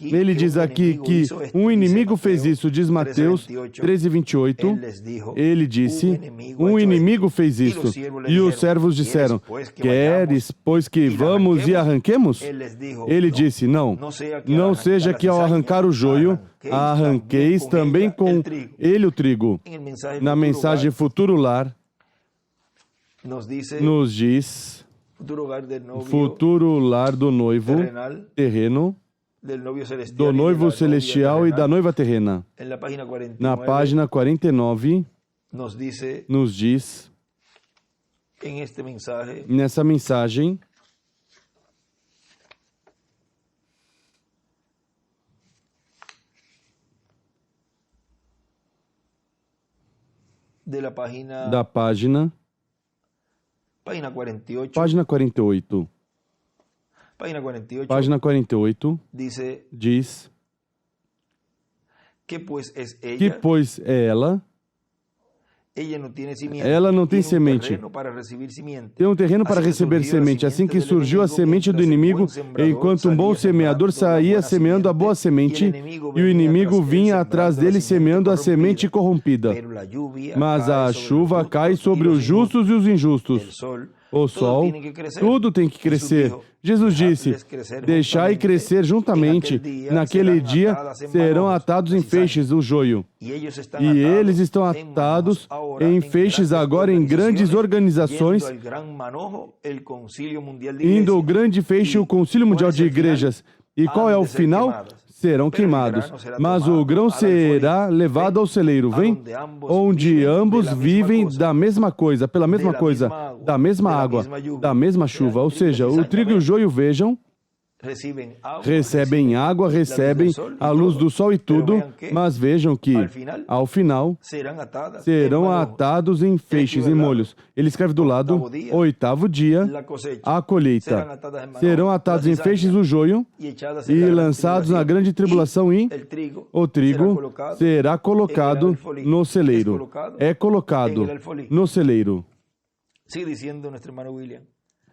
Speaker 1: Ele diz aqui que um inimigo fez isso, diz Mateus 13:28. Ele disse, um inimigo fez isso. E os servos disseram: queres, pois que vamos e arranquemos? Ele disse, não seja que ao arrancar o joio, arranqueis também com ele o trigo. Na mensagem Futuro Lar, nos diz: futuro lar do noivo terreno, do noivo celestial e da noiva terrena. Na página 49, nos diz, nessa mensagem, da página 48. Página 48 diz que, pois, é ela não tem semente. Tem um terreno para receber semente. Assim que surgiu a semente do inimigo, enquanto um bom semeador saía semeando a boa semente, e o inimigo vinha atrás dele semeando a semente corrompida. Mas a chuva cai sobre os justos e os injustos. O sol, tudo tem que crescer. Jesus disse, deixai crescer juntamente. Naquele dia serão atados em feixes o joio. E eles estão atados em feixes agora em grandes organizações, indo ao grande feixe, o Concílio Mundial de Igrejas. E qual é o final? Serão queimados, mas o grão será levado ao celeiro, vem? Onde ambos vivem da mesma coisa, pela mesma coisa, da mesma água, da mesma chuva. Ou seja, o trigo e o joio, vejam, recebem água, recebem a luz do sol e tudo, mas vejam que, ao final, serão atados em feixes, em molhos. Ele escreve do lado, 8º dia, a colheita. Serão atados em feixes o joio e lançados na grande tribulação, e o trigo será colocado no celeiro. É colocado no celeiro.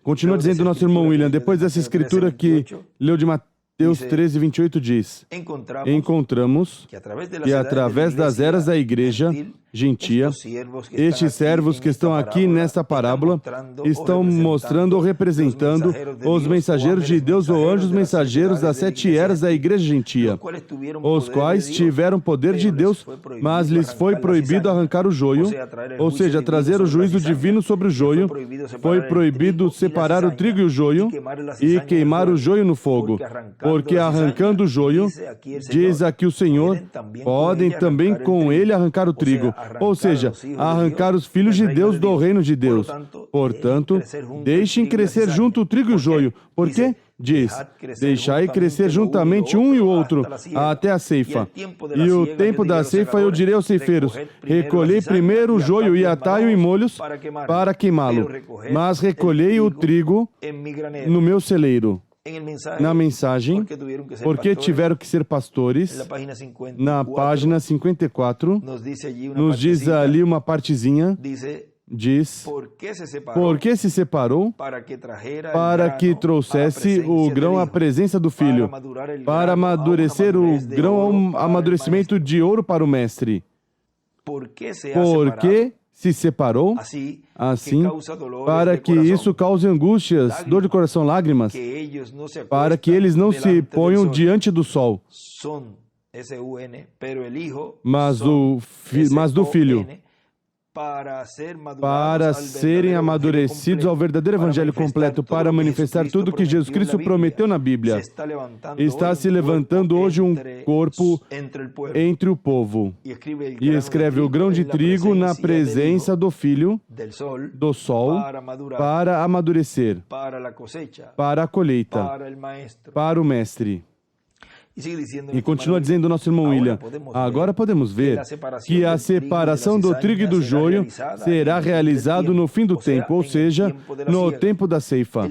Speaker 1: Continua dizendo o nosso irmão William, depois dessa escritura que leu de Mateus 13, 28, diz: encontramos que através das eras da igreja gentia, estes servos que estão aqui nesta parábola estão mostrando ou representando os mensageiros de Deus ou anjos mensageiros das 7 eras da igreja gentia, os quais tiveram poder de Deus, mas lhes foi proibido arrancar o joio, ou seja, trazer o juízo divino sobre o joio. Foi proibido separar o trigo e o joio e queimar o joio no fogo, porque arrancando o joio, diz aqui o Senhor, podem também com ele arrancar o trigo. Ou seja, arrancar os filhos de Deus do reino de Deus. Portanto, deixem crescer junto o trigo e o joio. Por quê? Diz, deixai crescer juntamente um e o outro, até a ceifa. E o tempo da ceifa eu direi aos ceifeiros, recolhei primeiro o joio e atai-o em molhos para queimá-lo, mas recolhei o trigo no meu celeiro. Na mensagem, porque tiveram que ser pastores, na página 54, nos diz ali uma partezinha, diz, por que se separou? Para que trouxesse o grão à presença do filho, para amadurecer o grão ao amadurecimento de ouro para o mestre. Por que se separou? Assim, para que isso cause angústias, dor de coração, lágrimas, para que eles não se ponham diante do sol, mas do Filho, para serem amadurecidos ao verdadeiro evangelho completo, para manifestar tudo o que Jesus Cristo prometeu na Bíblia. Está se levantando hoje um corpo entre o povo. E escreve o grão de trigo na presença do Filho, do sol, para amadurecer, para a colheita, para o Mestre. E continua dizendo o nosso irmão William, agora podemos ver que a separação do trigo e do joio será realizado no fim do tempo, ou seja, no tempo da ceifa.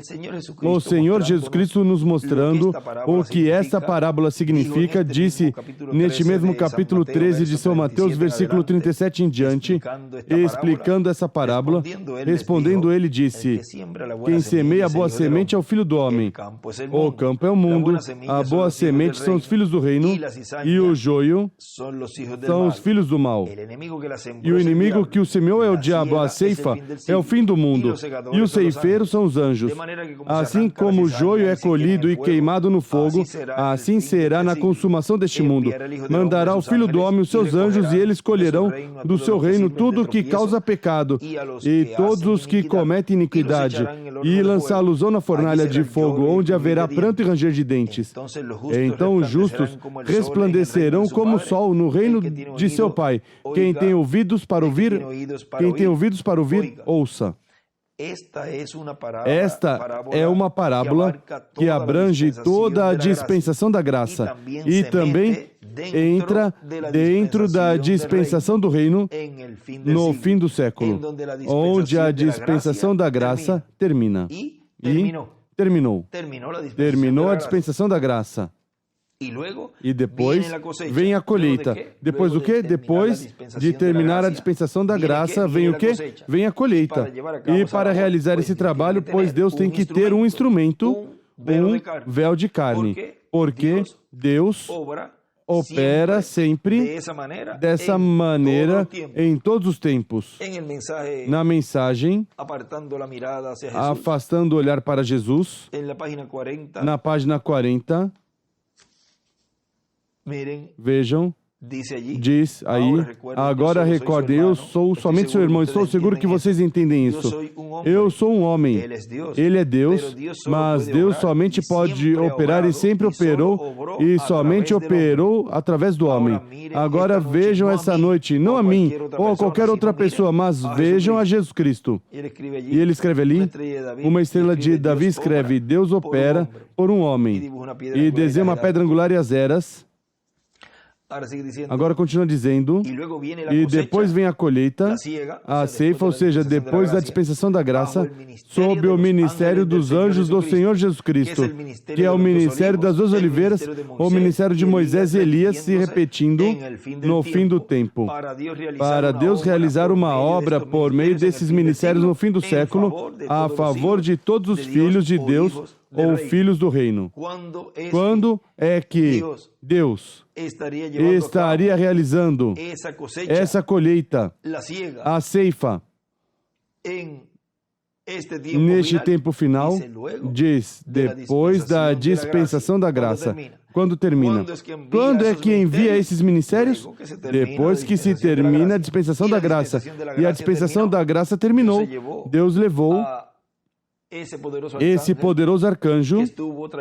Speaker 1: O Senhor Jesus Cristo nos mostrando o que esta parábola significa, disse neste mesmo capítulo 13 de São Mateus, versículo 37 em diante, explicando essa parábola, respondendo ele disse, quem semeia a boa semente é o Filho do Homem, o campo é o mundo, a boa semente são os filhos do reino, e o joio são os filhos do mal. E o inimigo que o semeou é o diabo, a ceifa é o fim do mundo, e os ceifeiros são os anjos. Assim como o joio é colhido e queimado no fogo, assim será na consumação deste mundo. Mandará o Filho do Homem os seus anjos, e eles colherão do seu reino tudo o que causa pecado, e todos os que cometem iniquidade, e lançá-los na fornalha de fogo, onde haverá pranto e ranger de dentes. Então os justos resplandecerão como o sol no reino de seu Pai. Quem tem ouvidos para ouvir, ouça. Esta é uma parábola que abrange toda a dispensação da graça e também entra dentro da dispensação do reino no fim do século, onde a dispensação da graça termina. E terminou a dispensação da graça. E depois vem a colheita. Depois do quê? Depois de terminar a dispensação da graça, vem o quê? Vem a colheita. E para realizar esse trabalho, pois Deus tem que ter um instrumento, um véu de carne. Porque Deus opera sempre dessa maneira em todos os tempos. Na mensagem, afastando o olhar para Jesus, na página 40, vejam, Diz aí, agora recordem, eu sou somente seu irmão, estou seguro que vocês entendem isso. Eu sou um homem, ele é Deus, mas Deus somente pode operar e sempre operou e somente operou através do homem. Agora vejam essa noite, não a mim ou a qualquer outra pessoa, mas vejam a Jesus Cristo. E ele escreve ali, uma estrela de Davi escreve, Deus opera por um homem e desenha uma pedra angular e as eras. Agora continua dizendo, e depois vem a colheita, a ceifa, ou seja, depois da dispensação da graça, sob o ministério dos anjos do Senhor Jesus Cristo, que é o ministério das duas oliveiras, o ministério de Moisés e Elias, se repetindo no fim do tempo. Para Deus realizar uma obra por meio desses ministérios no fim do século, a favor de todos os filhos de Deus, ou filhos do reino. Quando é que Deus estaria realizando essa colheita, a ceifa, neste tempo final? Diz, depois da dispensação da graça. Quando termina? Quando é que envia esses ministérios? Depois que se termina a dispensação da graça. E a dispensação da graça terminou. Deus levou esse poderoso arcanjo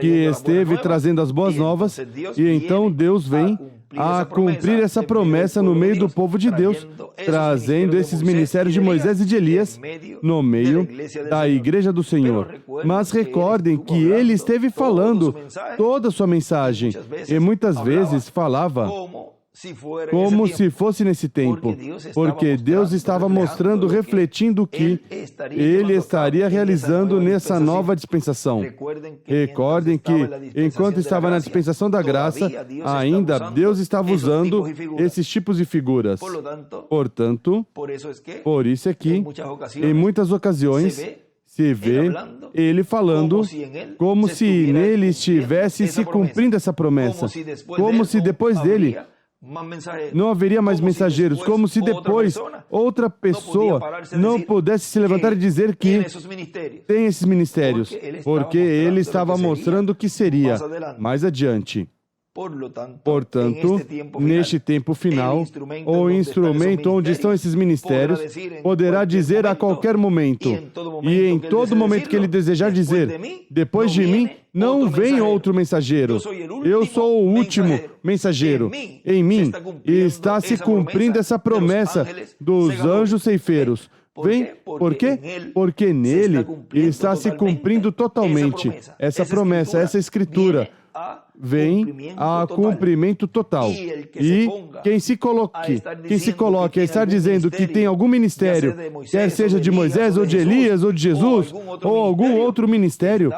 Speaker 1: que esteve trazendo as boas novas, e então Deus vem a cumprir essa promessa no meio do povo de Deus, trazendo esses ministérios de Moisés e de Elias no meio da igreja do Senhor. Mas recordem que ele esteve falando toda a sua mensagem, e muitas vezes falava como se fosse nesse tempo, porque Deus estava mostrando, refletindo o que ele estaria realizando nessa nova dispensação. Recordem que, enquanto estava na dispensação da graça, ainda Deus estava usando esses tipos de figuras. Portanto, por isso é que, em muitas ocasiões, se vê ele falando como se nele estivesse se cumprindo essa promessa, como se depois dele não haveria mais mensageiros, como se depois outra pessoa não pudesse se levantar e dizer que tem esses ministérios, porque ele estava mostrando que seria mais adiante. Portanto, neste tempo final, o instrumento onde estão esses ministérios poderá dizer a qualquer momento, e em todo momento que ele desejar dizer, depois de mim, não vem outro mensageiro. Eu sou o último mensageiro. Em mim está se cumprindo essa promessa dos anjos ceifeiros. Vem, por quê? Porque nele está se cumprindo totalmente essa promessa, essa escritura. Vem a cumprimento total. E quem se coloque a estar dizendo que tem algum ministério, quer seja de Moisés, ou de Elias, ou de Jesus, ou algum outro ministério,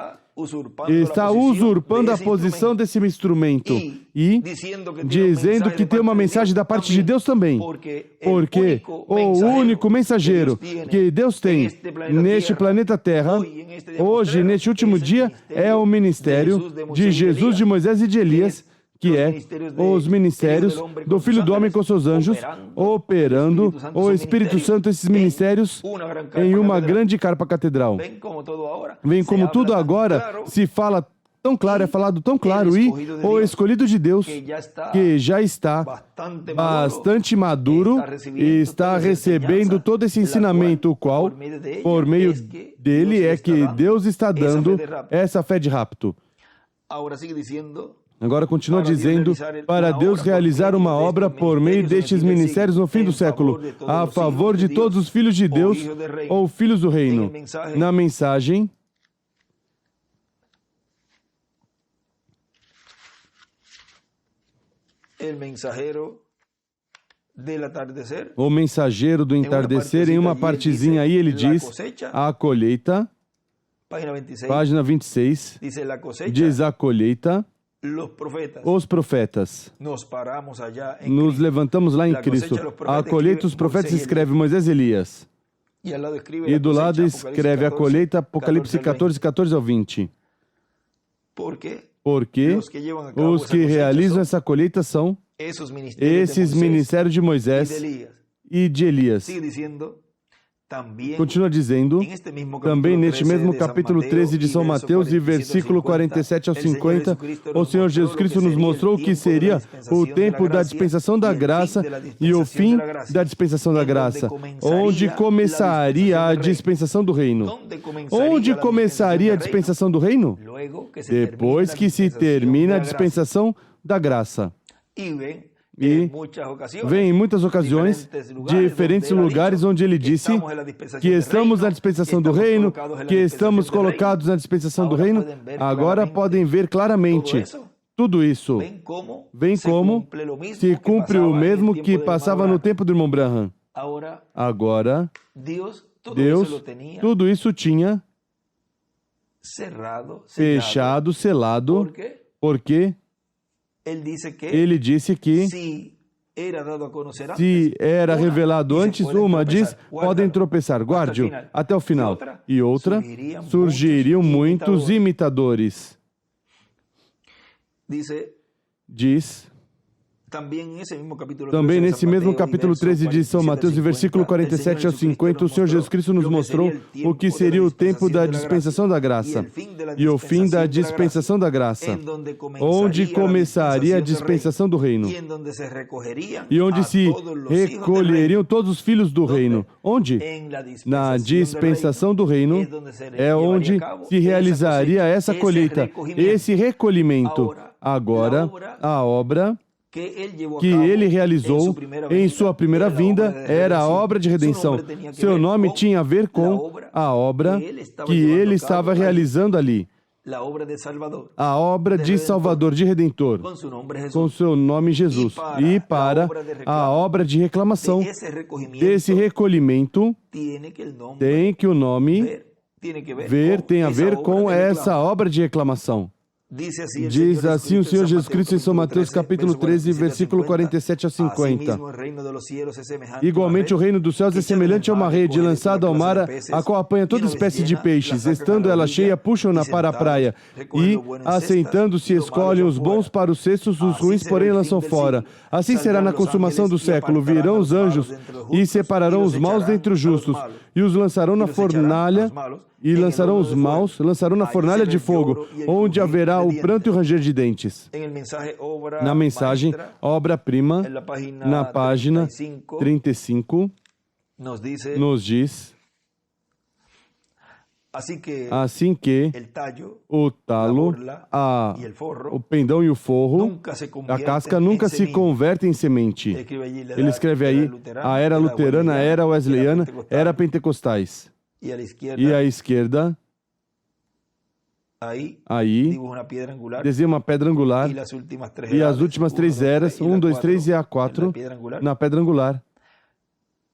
Speaker 1: está usurpando a posição desse instrumento e dizendo que tem uma mensagem da parte de Deus também, porque o único mensageiro que Deus tem neste planeta Terra, hoje, neste último dia, é o ministério de Jesus, de Moisés e de Elias, que é os ministérios do Filho do Homem com seus anjos, operando o Espírito Santo, esses ministérios, em uma grande carpa catedral. Vem como tudo agora se fala tão claro, é falado tão claro, e o escolhido de Deus, que já está bastante maduro e está recebendo todo esse ensinamento, o qual, por meio dele, é que Deus está dando essa fé de rapto. Agora continua dizendo, para Deus realizar uma obra por meio destes ministérios no fim do século, a favor de todos os filhos de Deus ou filhos do reino. Na mensagem, o mensageiro do entardecer, em uma partezinha aí ele diz, a colheita, página 26, diz a colheita, os profetas. Nos levantamos lá em Cristo. A colheita dos profetas escreve Moisés e Elias. E do lado escreve a colheita, Apocalipse 14, 14 ao 20. Porque os que realizam essa colheita são esses ministérios de Moisés e de Elias. Continua dizendo, também neste mesmo capítulo 13 de São Mateus, e versículo 47 ao 50, o Senhor Jesus Cristo nos mostrou que seria o tempo da dispensação da graça e o fim da dispensação da graça, onde começaria a dispensação do reino. Onde começaria a dispensação do reino? Depois que se termina a dispensação da graça. E vem em muitas ocasiões, diferentes lugares onde ele disse que estamos na dispensação do reino, que estamos colocados na dispensação do reino. Agora podem ver claramente tudo isso. Vem como se cumpre o mesmo que passava no tempo do irmão Branham. Agora, Deus, tudo isso tinha fechado, selado, porque ele disse que se era revelado antes, uma diz, podem tropeçar, guarde-o até o final. E outra, surgiriam muitos imitadores. Diz, também nesse mesmo capítulo 13 de São Mateus, versículo 47 ao 50, o Senhor Jesus Cristo nos mostrou o que seria o tempo da dispensação da graça e o fim da dispensação da graça, onde começaria a dispensação do reino e onde se recolheriam todos os filhos do reino. Onde? Na dispensação do reino é onde se realizaria essa colheita, esse recolhimento. Agora, a obra que ele realizou em sua primeira vinda era a obra de redenção. Seu nome tinha a ver com a obra que ele estava realizando ali. A obra de Salvador, de Redentor, com seu nome Jesus. E para a obra de reclamação desse recolhimento, tem que o nome tem a ver com essa obra de reclamação. Diz assim o Senhor Jesus Cristo em São Mateus capítulo 13, versículo 47 a 50. Igualmente o reino dos céus é semelhante a uma rede lançada ao mar, a qual apanha toda espécie de peixes. Estando ela cheia, puxam-na para a praia. E, assentando-se, escolhem os bons para os cestos, os ruins, porém, lançam fora. Assim será na consumação do século. Virão os anjos e separarão os maus dentre os justos, e os lançarão na fornalha, e lançarão os maus, lançarão na fornalha de fogo, onde haverá o pranto e o ranger de dentes. Na mensagem, obra-prima, na página 35, nos diz, assim que o talo, o pendão e o forro, a casca nunca se convertem em semente. Ele escreve aí, a era luterana, a era wesleyana, era pentecostais. E à esquerda, aí, desenha uma pedra angular, e as últimas três eras, 1, 2, 3 e a 4, na pedra angular.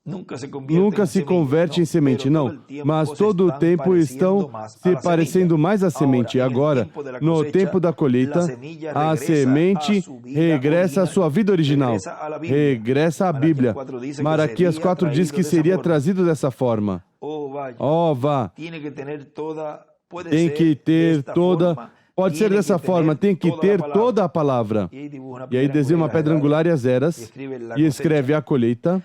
Speaker 1: Nunca se converte em semente, não, mas todo o tempo estão se parecendo mais à semente. Agora, no tempo da colheita, a semente regressa à sua vida original, regressa à Bíblia. Malaquias 4 diz que seria trazido dessa forma. Vá, tem que ter toda, pode ser dessa forma, tem que ter toda a palavra. E aí desenha uma pedra angular e as eras, e escreve a colheita.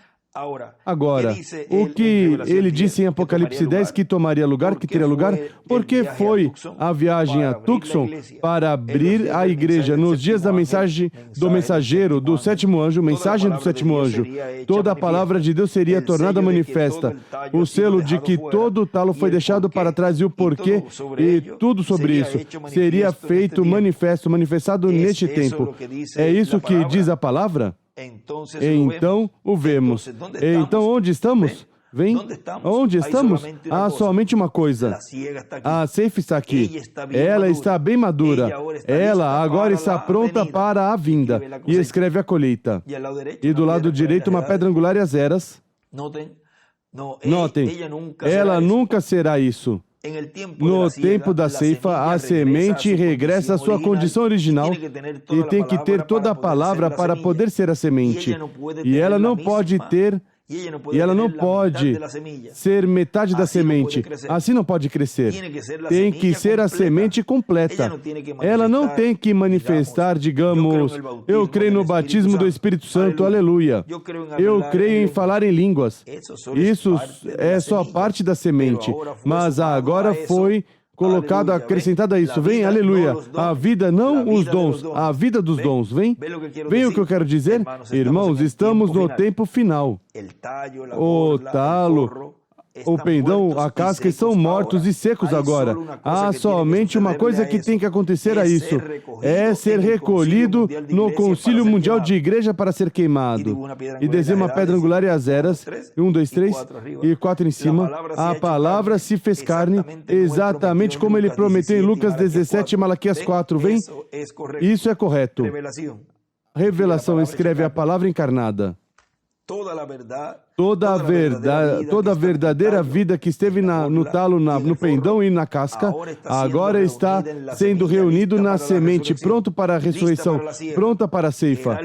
Speaker 1: Agora, o que ele disse em Apocalipse 10 que tomaria lugar, que teria lugar, porque foi a viagem a Tucson para abrir a igreja nos dias da mensagem do mensageiro do sétimo anjo, mensagem do sétimo anjo. Toda a palavra de Deus seria tornada manifesta. O selo de que todo o talo foi deixado para trás e o porquê e tudo sobre isso seria feito manifestado neste tempo. É isso que diz a palavra? Então o vemos. Então onde estamos? Vem. Onde estamos? Há somente uma coisa. A ceifa está aqui. Ela está bem madura. Ela agora está pronta para a vinda. E escreve a colheita. E do lado direito uma pedra angular e as eras. Notem, ela nunca será isso. No tempo da ceifa, a semente regressa à sua condição original e tem que ter toda a palavra para poder ser a semente. E ela não pode ter E ela não pode ser metade da semente. Assim não pode crescer. Tem que ser a semente completa. Ela não tem que manifestar, digamos, eu creio no batismo do Espírito Santo, aleluia. Eu creio em falar em línguas. Isso é só parte da semente. Mas agora foi colocado, acrescentado a isso. Vem, aleluia. A vida, não os dons, a vida dos dons. Vem? Vem o que eu quero dizer? Irmãos, estamos no tempo final. O talo, o pendão, a casca estão mortos e secos agora. Há somente uma coisa que tem que acontecer a isso. É ser recolhido no Concílio Mundial de Igreja para ser queimado. E desenha uma pedra angular e as eras, 1, 2, 3 e 4 em cima. A palavra se fez carne, exatamente como ele prometeu em Lucas 17 e Malaquias 4. Vem? Isso é correto. Revelação escreve a palavra encarnada. Toda a verdadeira vida que esteve no talo, no pendão e na casca, agora está sendo reunido na semente, pronto para a ressurreição, pronta para a ceifa.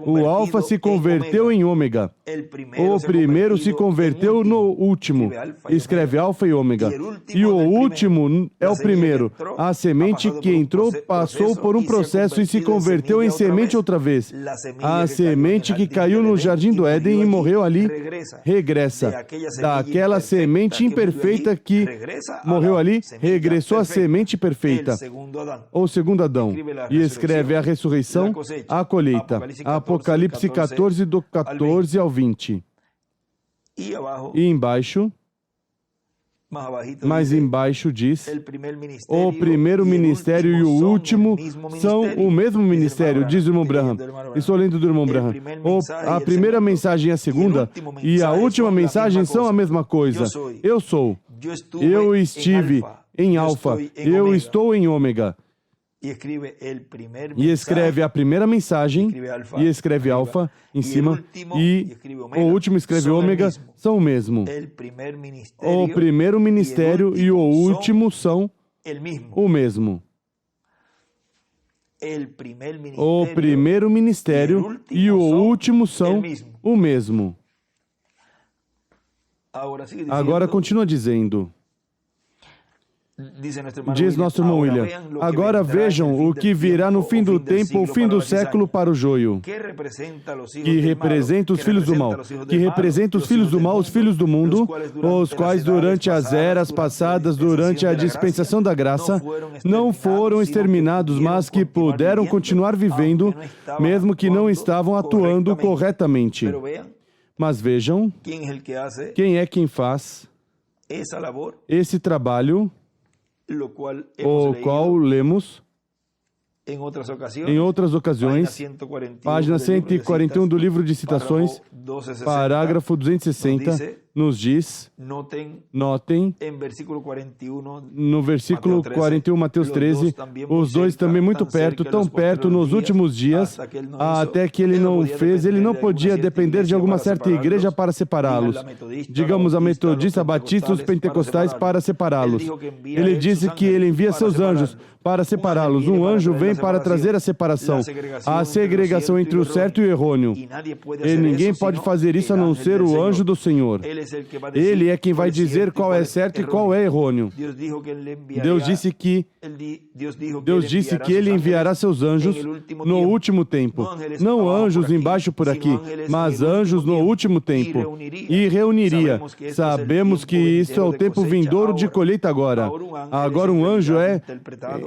Speaker 1: O alfa se converteu em ômega. O primeiro se converteu no último. Escreve alfa e ômega. E o último é o primeiro. A semente que entrou passou por um processo e se converteu em semente outra vez. A semente que caiu no jardim do Éden e morreu ali, regressa. Daquela semente imperfeita que morreu ali, regressou à semente perfeita, ou segundo Adão. E escreve a ressurreição, a colheita. Apocalipse 14, do 14 ao 20. E embaixo, mais embaixo diz, o primeiro ministério e o último são o mesmo ministério, diz o irmão Branham. Estou lendo do irmão Branham. A primeira mensagem e a segunda, e a última mensagem são a mesma coisa. Eu sou. Eu estive em alfa. Eu estou em ômega. E escreve a primeira mensagem, e escreve alfa em cima, e o último escreve ômega, são o mesmo. O primeiro ministério e o último são o mesmo. O primeiro ministério e o último são o mesmo. Agora continua dizendo. Diz nosso irmão William, agora vejam o que virá no fim do tempo, o fim do século para o joio, que representa os filhos do mal, que representa os filhos do mal, os filhos do mundo, os quais durante as eras passadas, durante a dispensação da graça, não foram exterminados, mas que puderam continuar vivendo, mesmo que não estavam atuando corretamente. Mas vejam, quem é quem faz esse trabalho, o qual lemos em outras ocasiões, página 141 do livro de citações, parágrafo 260, nos diz, notem, no versículo 41, Mateus 13, os dois também muito perto, tão perto nos últimos dias, até que ele não fez, ele não podia depender de alguma certa igreja para separá-los. Digamos a metodista, a batista, os pentecostais para separá-los. Ele disse que ele envia seus anjos para separá-los. Um anjo vem para trazer a separação, a segregação entre o certo e o errôneo. E ninguém pode fazer isso a não ser o anjo do Senhor. Ele é quem vai dizer qual é certo e qual é errôneo. Deus disse que Ele enviará seus anjos no último tempo. Não anjos embaixo por aqui, mas anjos no último tempo. E reuniria. Sabemos que isso é o tempo vindouro de colheita agora. Agora um anjo é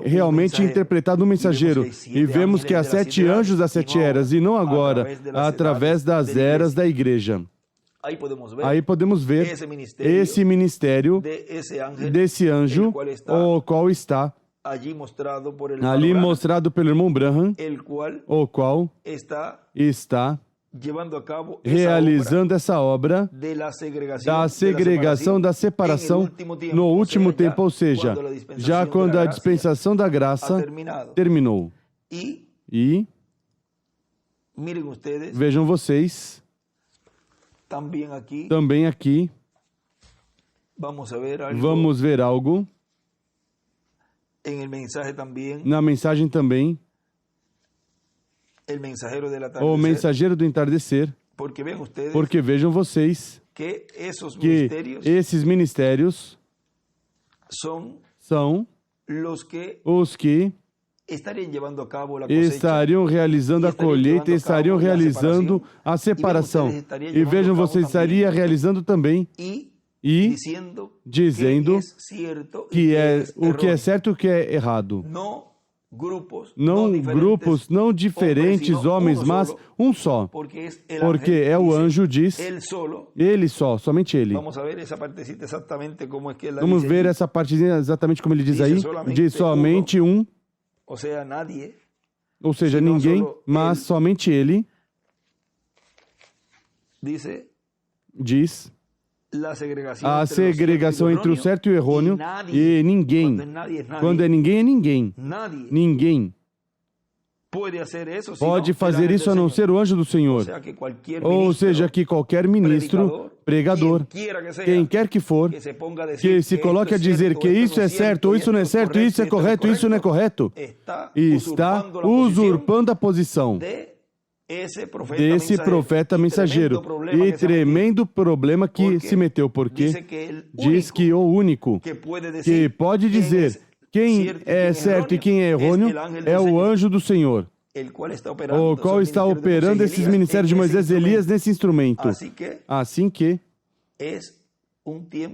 Speaker 1: realmente interpretado no mensageiro. E vemos que há 7 anjos das 7 eras, e não agora, através das eras da igreja. Aí podemos ver esse ministério desse anjo, o qual está ali mostrado pelo irmão Branham, o qual está realizando essa obra da segregação, da separação no último tempo, ou seja, já quando a dispensação da graça terminou. E vejam vocês, também aqui, vamos ver algo, na mensagem também, o mensageiro do entardecer, Porque vejam vocês que esses ministérios são os que estariam realizando a colheita, estariam realizando a separação. E vejam, você estaria realizando também e dizendo que o que é certo e o que é errado. Não grupos, não diferentes homens, mas um só. Porque é o anjo diz, ele só, somente ele. Vamos ver essa partezinha exatamente como ele diz aí. Diz somente um, ou seja, ninguém, mas somente ele. Diz a segregação entre o certo e o errôneo, e ninguém. Quando é ninguém, é ninguém. Ninguém pode fazer isso a não ser o anjo do Senhor. Ou seja, que qualquer ministro, pregador, quem quer que for, que se coloque a dizer que isso é certo, ou isso não é certo, isso é correto, isso não é correto, está usurpando a posição desse profeta mensageiro. E tremendo problema que se meteu, porque diz que o único que pode dizer quem é certo e quem é errôneo é o anjo do Senhor, o qual está operando esses ministérios de Moisés e Elias nesse instrumento. Assim que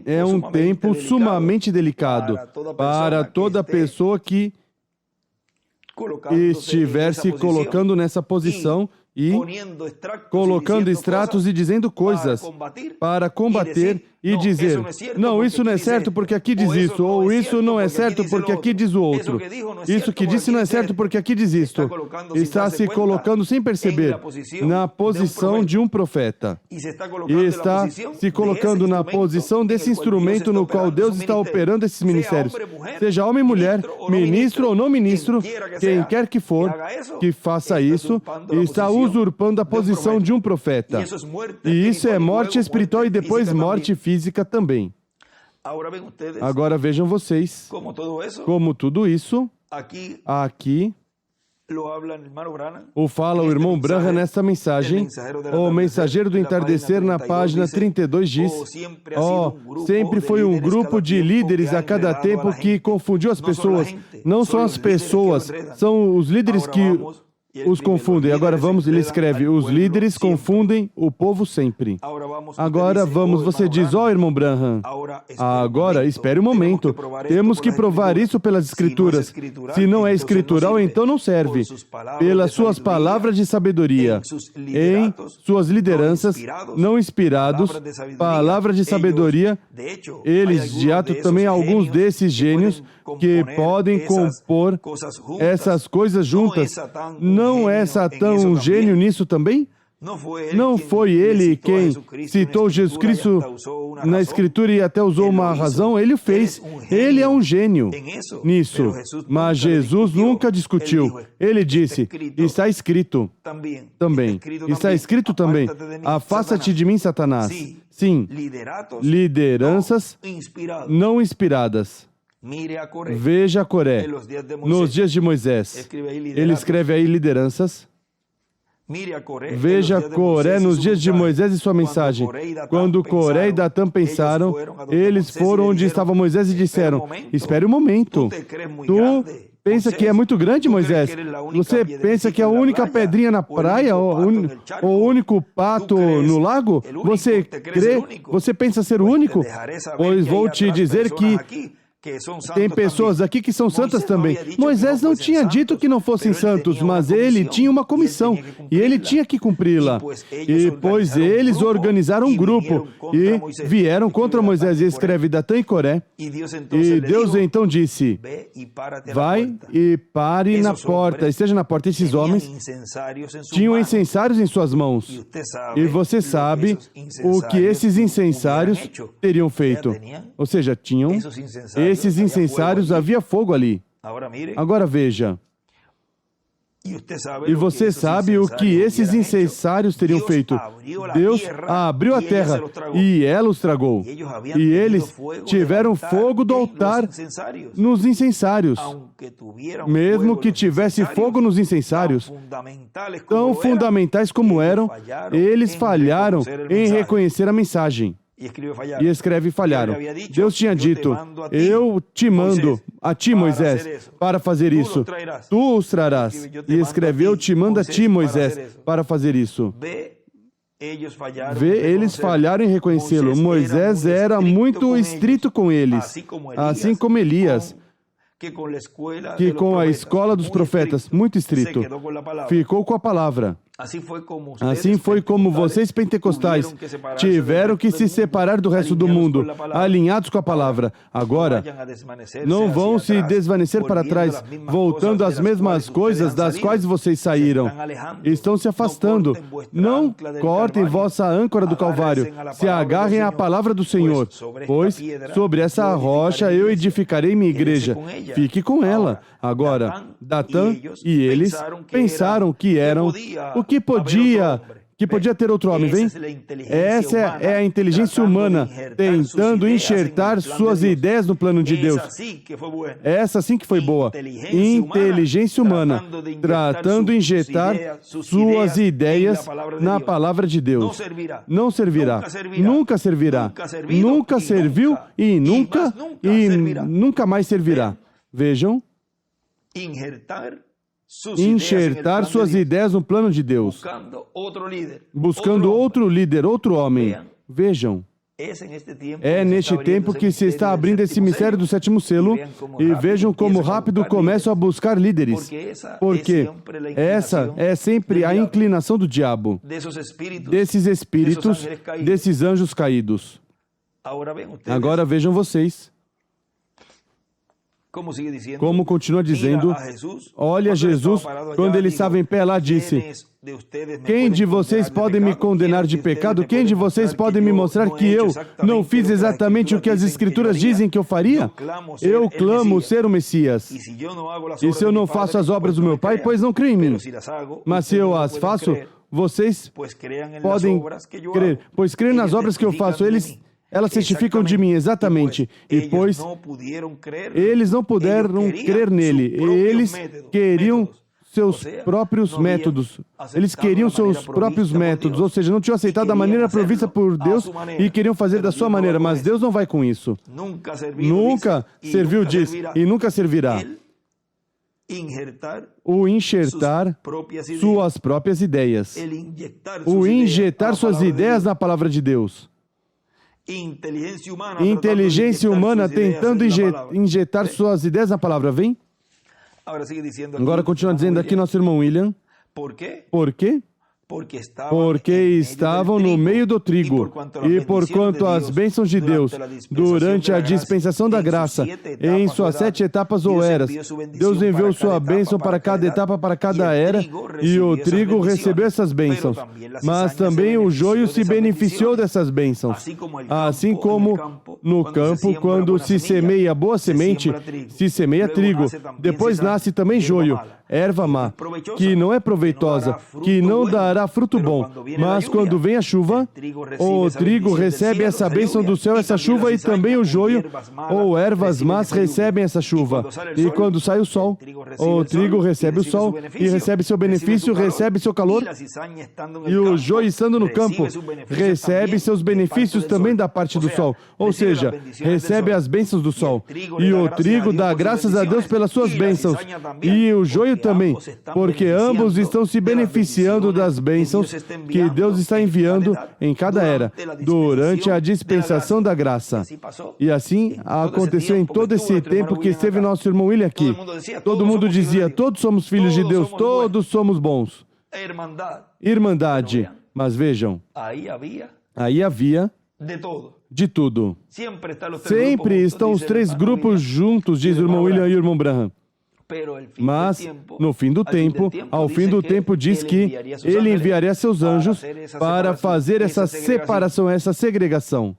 Speaker 1: é um tempo sumamente delicado para toda pessoa que estiver se colocando nessa posição e colocando extratos e dizendo coisas para combater e dizer, não, isso não é certo porque aqui diz isso, ou isso não é certo porque aqui diz o outro. Isso que disse não é certo porque aqui diz isto. Está se colocando sem perceber na posição de um profeta. E está se colocando na posição desse instrumento no qual Deus está operando esses ministérios. Seja homem, mulher, ministro ou não ministro, quem quer que for, que faça isso, está usurpando a posição de um profeta. E isso é morte espiritual e depois morte física também. Agora vejam vocês como tudo isso aqui o fala o irmão Branham nessa mensagem. O mensageiro do entardecer, na página 32, diz: sempre foi um grupo de líderes a cada tempo que confundiu as pessoas. Não são as pessoas, são os líderes que os confundem. Agora vamos, ele escreve, os líderes confundem o povo sempre. Agora vamos, você diz, irmão Branham, agora, espere um momento, temos que provar isso pelas Escrituras. Se não é escritural, então não serve. Pelas suas palavras de sabedoria, em suas lideranças, não inspirados, palavras de sabedoria, eles, de ato, também alguns desses gênios que podem compor essas coisas juntas. Não é Satã um gênio nisso também? Não foi ele quem citou Jesus Cristo na Escritura e até usou uma razão? Ele o fez. Ele é um gênio nisso. Mas Jesus nunca discutiu. Ele disse, está escrito também. Está escrito também. Afasta-te de mim, Satanás. Sim, lideranças não inspiradas. Veja Coré, nos dias de Moisés. Ele escreve aí lideranças. Veja Coré nos dias de Moisés e sua mensagem. Quando Coré e Datã pensaram, eles foram onde estava Moisés e disseram, espere um momento, tu pensa que é muito grande, Moisés? Você pensa que é a única pedrinha na praia, o único pato no lago? Você crê? Você pensa ser o único? Pois vou te dizer que tem pessoas aqui que são santas também. Moisés não tinha dito que não fossem santos, mas ele tinha uma comissão e ele tinha que cumpri-la. E pois eles organizaram um grupo e vieram contra Moisés, e escreve Datã e Coré. E Deus então disse, vai e pare na porta, esteja na porta. Esses homens tinham incensários em suas mãos. E você sabe o que esses incensários teriam feito. Ou seja, tinham esses incensários, havia fogo ali. Agora veja. E você sabe o que esses incensários teriam feito? Deus abriu a terra e ela os tragou. E eles tiveram fogo do altar nos incensários. Mesmo que tivesse fogo nos incensários, tão fundamentais como eram, eles falharam em reconhecer a mensagem. E escreve falharam. Deus tinha dito, eu te mando a ti, Moisés, para fazer isso. Tu os trarás. E escreveu, te mando a ti, Moisés, para fazer isso. Vê, eles falharam em reconhecê-lo. Moisés era muito estrito com eles, assim como Elias, que com a escola dos profetas, muito estrito, ficou com a palavra. Assim foi como vocês pentecostais tiveram que se separar do resto do mundo, alinhados com a palavra. Agora, não vão se desvanecer para trás, voltando às mesmas coisas das quais vocês saíram. Estão se afastando. Não cortem vossa âncora do Calvário. Se agarrem à palavra do Senhor. Pois, sobre essa rocha eu edificarei minha igreja. Fique com ela. Agora, Datã e eles pensaram que eram o que podia ter outro homem, vem? Essa é a inteligência humana tentando enxertar suas ideias no plano de Deus. Essa sim que foi boa. Inteligência humana tratando de injetar suas ideias na palavra de Deus. Não servirá. Nunca servirá. Nunca serviu e nunca mais servirá. Vejam. Enxertar suas ideias no plano de Deus, buscando outro líder, outro homem. Vejam, é neste tempo que se está abrindo esse mistério do sétimo selo e vejam como rápido começam a buscar líderes, porque essa é sempre a inclinação do diabo, desses espíritos, desses anjos caídos. Agora vejam vocês. Como continua dizendo, olha Jesus, quando ele estava em pé lá, disse, quem de vocês pode me condenar de pecado? Quem de vocês pode me mostrar que eu não fiz exatamente o que as Escrituras dizem que eu faria? Eu clamo ser o Messias. E se eu não faço as obras do meu Pai, pois não creem em mim. Mas se eu as faço, vocês podem crer, pois creem nas obras que eu faço. Elas testificam de mim, exatamente. E pois eles não puderam crer nele. Eles queriam seus próprios métodos. Eles queriam seus próprios métodos, ou seja, não tinham aceitado a maneira provista por Deus e queriam fazer da sua maneira, mas Deus não vai com isso. Nunca serviu, diz, e nunca servirá. O enxertar suas próprias ideias. O injetar suas ideias na palavra de Deus. Inteligência humana tentando injetar suas ideias na palavra. Vem? Agora continua dizendo aqui nosso irmão William. Por quê? Porque estavam no meio do trigo, e porquanto as bênçãos de Deus, durante a dispensação da graça, em suas 7 etapas ou eras, Deus enviou sua bênção para cada etapa, para cada era, e o trigo recebeu essas bênçãos. Mas também o joio se beneficiou dessas bênçãos. Assim como no campo, quando se semeia boa semente, se semeia trigo, depois nasce também joio, erva má, que não é proveitosa, que não dará fruto bom. Mas quando vem a chuva, o trigo recebe essa bênção do céu, essa chuva, e também o joio ou ervas más recebem essa chuva. E quando sai o sol, o trigo recebe o sol e recebe seu benefício, recebe seu calor. E o joio estando no campo, recebe seus benefícios também da parte do sol. Ou seja, recebe as bênçãos do sol. E o trigo dá graças a Deus pelas suas bênçãos. E o joio também, porque ambos estão se beneficiando das bênçãos que Deus está enviando em cada era, durante a dispensação da graça. E assim aconteceu em todo esse tempo que esteve nosso irmão William aqui. Todo mundo dizia, todos somos filhos de Deus, todos somos bons. Irmandade. Mas vejam, aí havia de tudo. Sempre estão os 3 grupos juntos, diz o irmão William e o irmão Branham. Mas, no fim do tempo, ao fim do tempo, diz que ele enviaria seus anjos para fazer essa separação, essa segregação.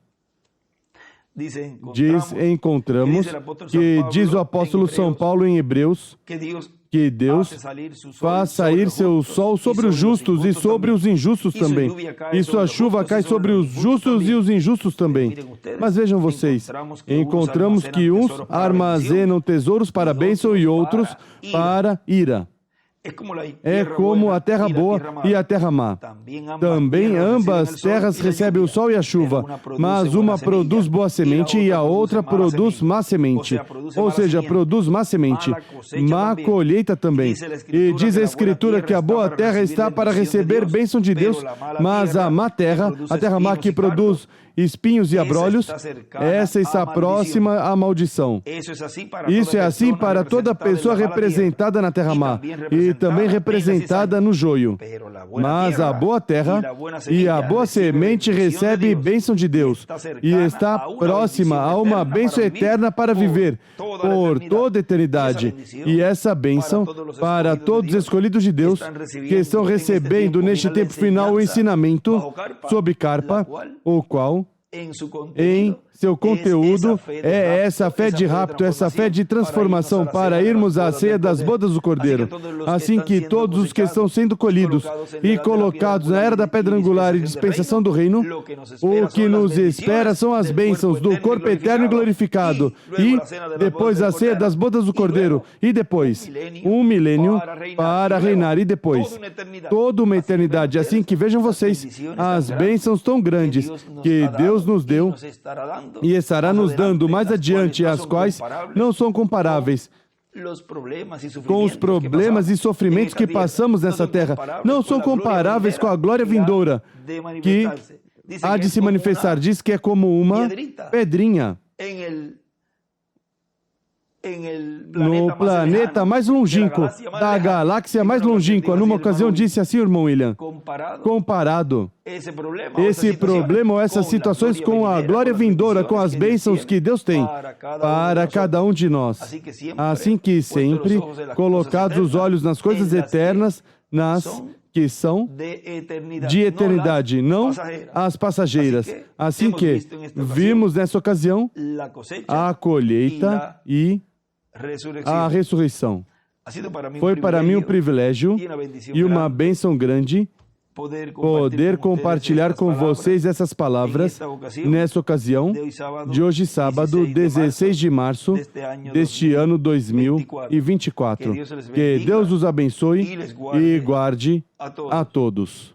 Speaker 1: Encontramos que diz o apóstolo São Paulo em Hebreus, que Deus faz sair seu sol sobre os justos e sobre os injustos também. E sua chuva cai sobre os justos e os injustos também. Mas vejam vocês, encontramos que uns armazenam tesouros para a bênção e outros para ira. É como a terra boa e a terra má. Também ambas terras recebem o sol e a chuva, mas uma produz boa semente e a outra produz má semente. Ou seja, produz má semente, má colheita também. E diz a Escritura que a boa terra está para receber bênção de Deus, mas a terra má que produz espinhos e abrolhos, essa está próxima à maldição. Isso é assim para toda pessoa representada na terra má e também representada no joio. Mas a boa terra e a boa semente recebe bênção de Deus e está próxima a uma bênção eterna para viver por toda a eternidade. E essa bênção para todos os escolhidos de Deus que estão recebendo neste tempo final o ensinamento sob carpa, o qual em seu conteúdo é essa fé de rapto, essa fé de transformação para irmos à ceia das bodas do Cordeiro. Assim que todos os que estão sendo colhidos e colocados na era da pedra angular e dispensação do reino, o que nos espera são as bênçãos do corpo eterno e glorificado, e depois a ceia das bodas do Cordeiro, e depois um milênio para reinar, e depois toda uma eternidade. Assim que vejam vocês as bênçãos tão grandes que Deus nos deu e estará nos dando mais adiante, as quais não são comparáveis com os problemas e sofrimentos que passamos nessa terra. Não são comparáveis com a glória vindoura que há de se manifestar. Diz que é como uma pedrinha no planeta mais longínquo, da galáxia mais longínqua. Numa ocasião disse assim, irmão William, comparado esse problema ou essas situações com a glória vindoura, com as bênçãos que Deus tem para cada um de nós. Assim que sempre colocados os olhos nas coisas eternas, nas que são de eternidade, não as passageiras. Assim que vimos nessa ocasião a colheita e a ressurreição. Foi para mim um privilégio e uma bênção grande poder compartilhar com vocês essas palavras nessa ocasião de hoje, sábado, 16 de março deste ano 2024. Que Deus os abençoe e guarde a todos.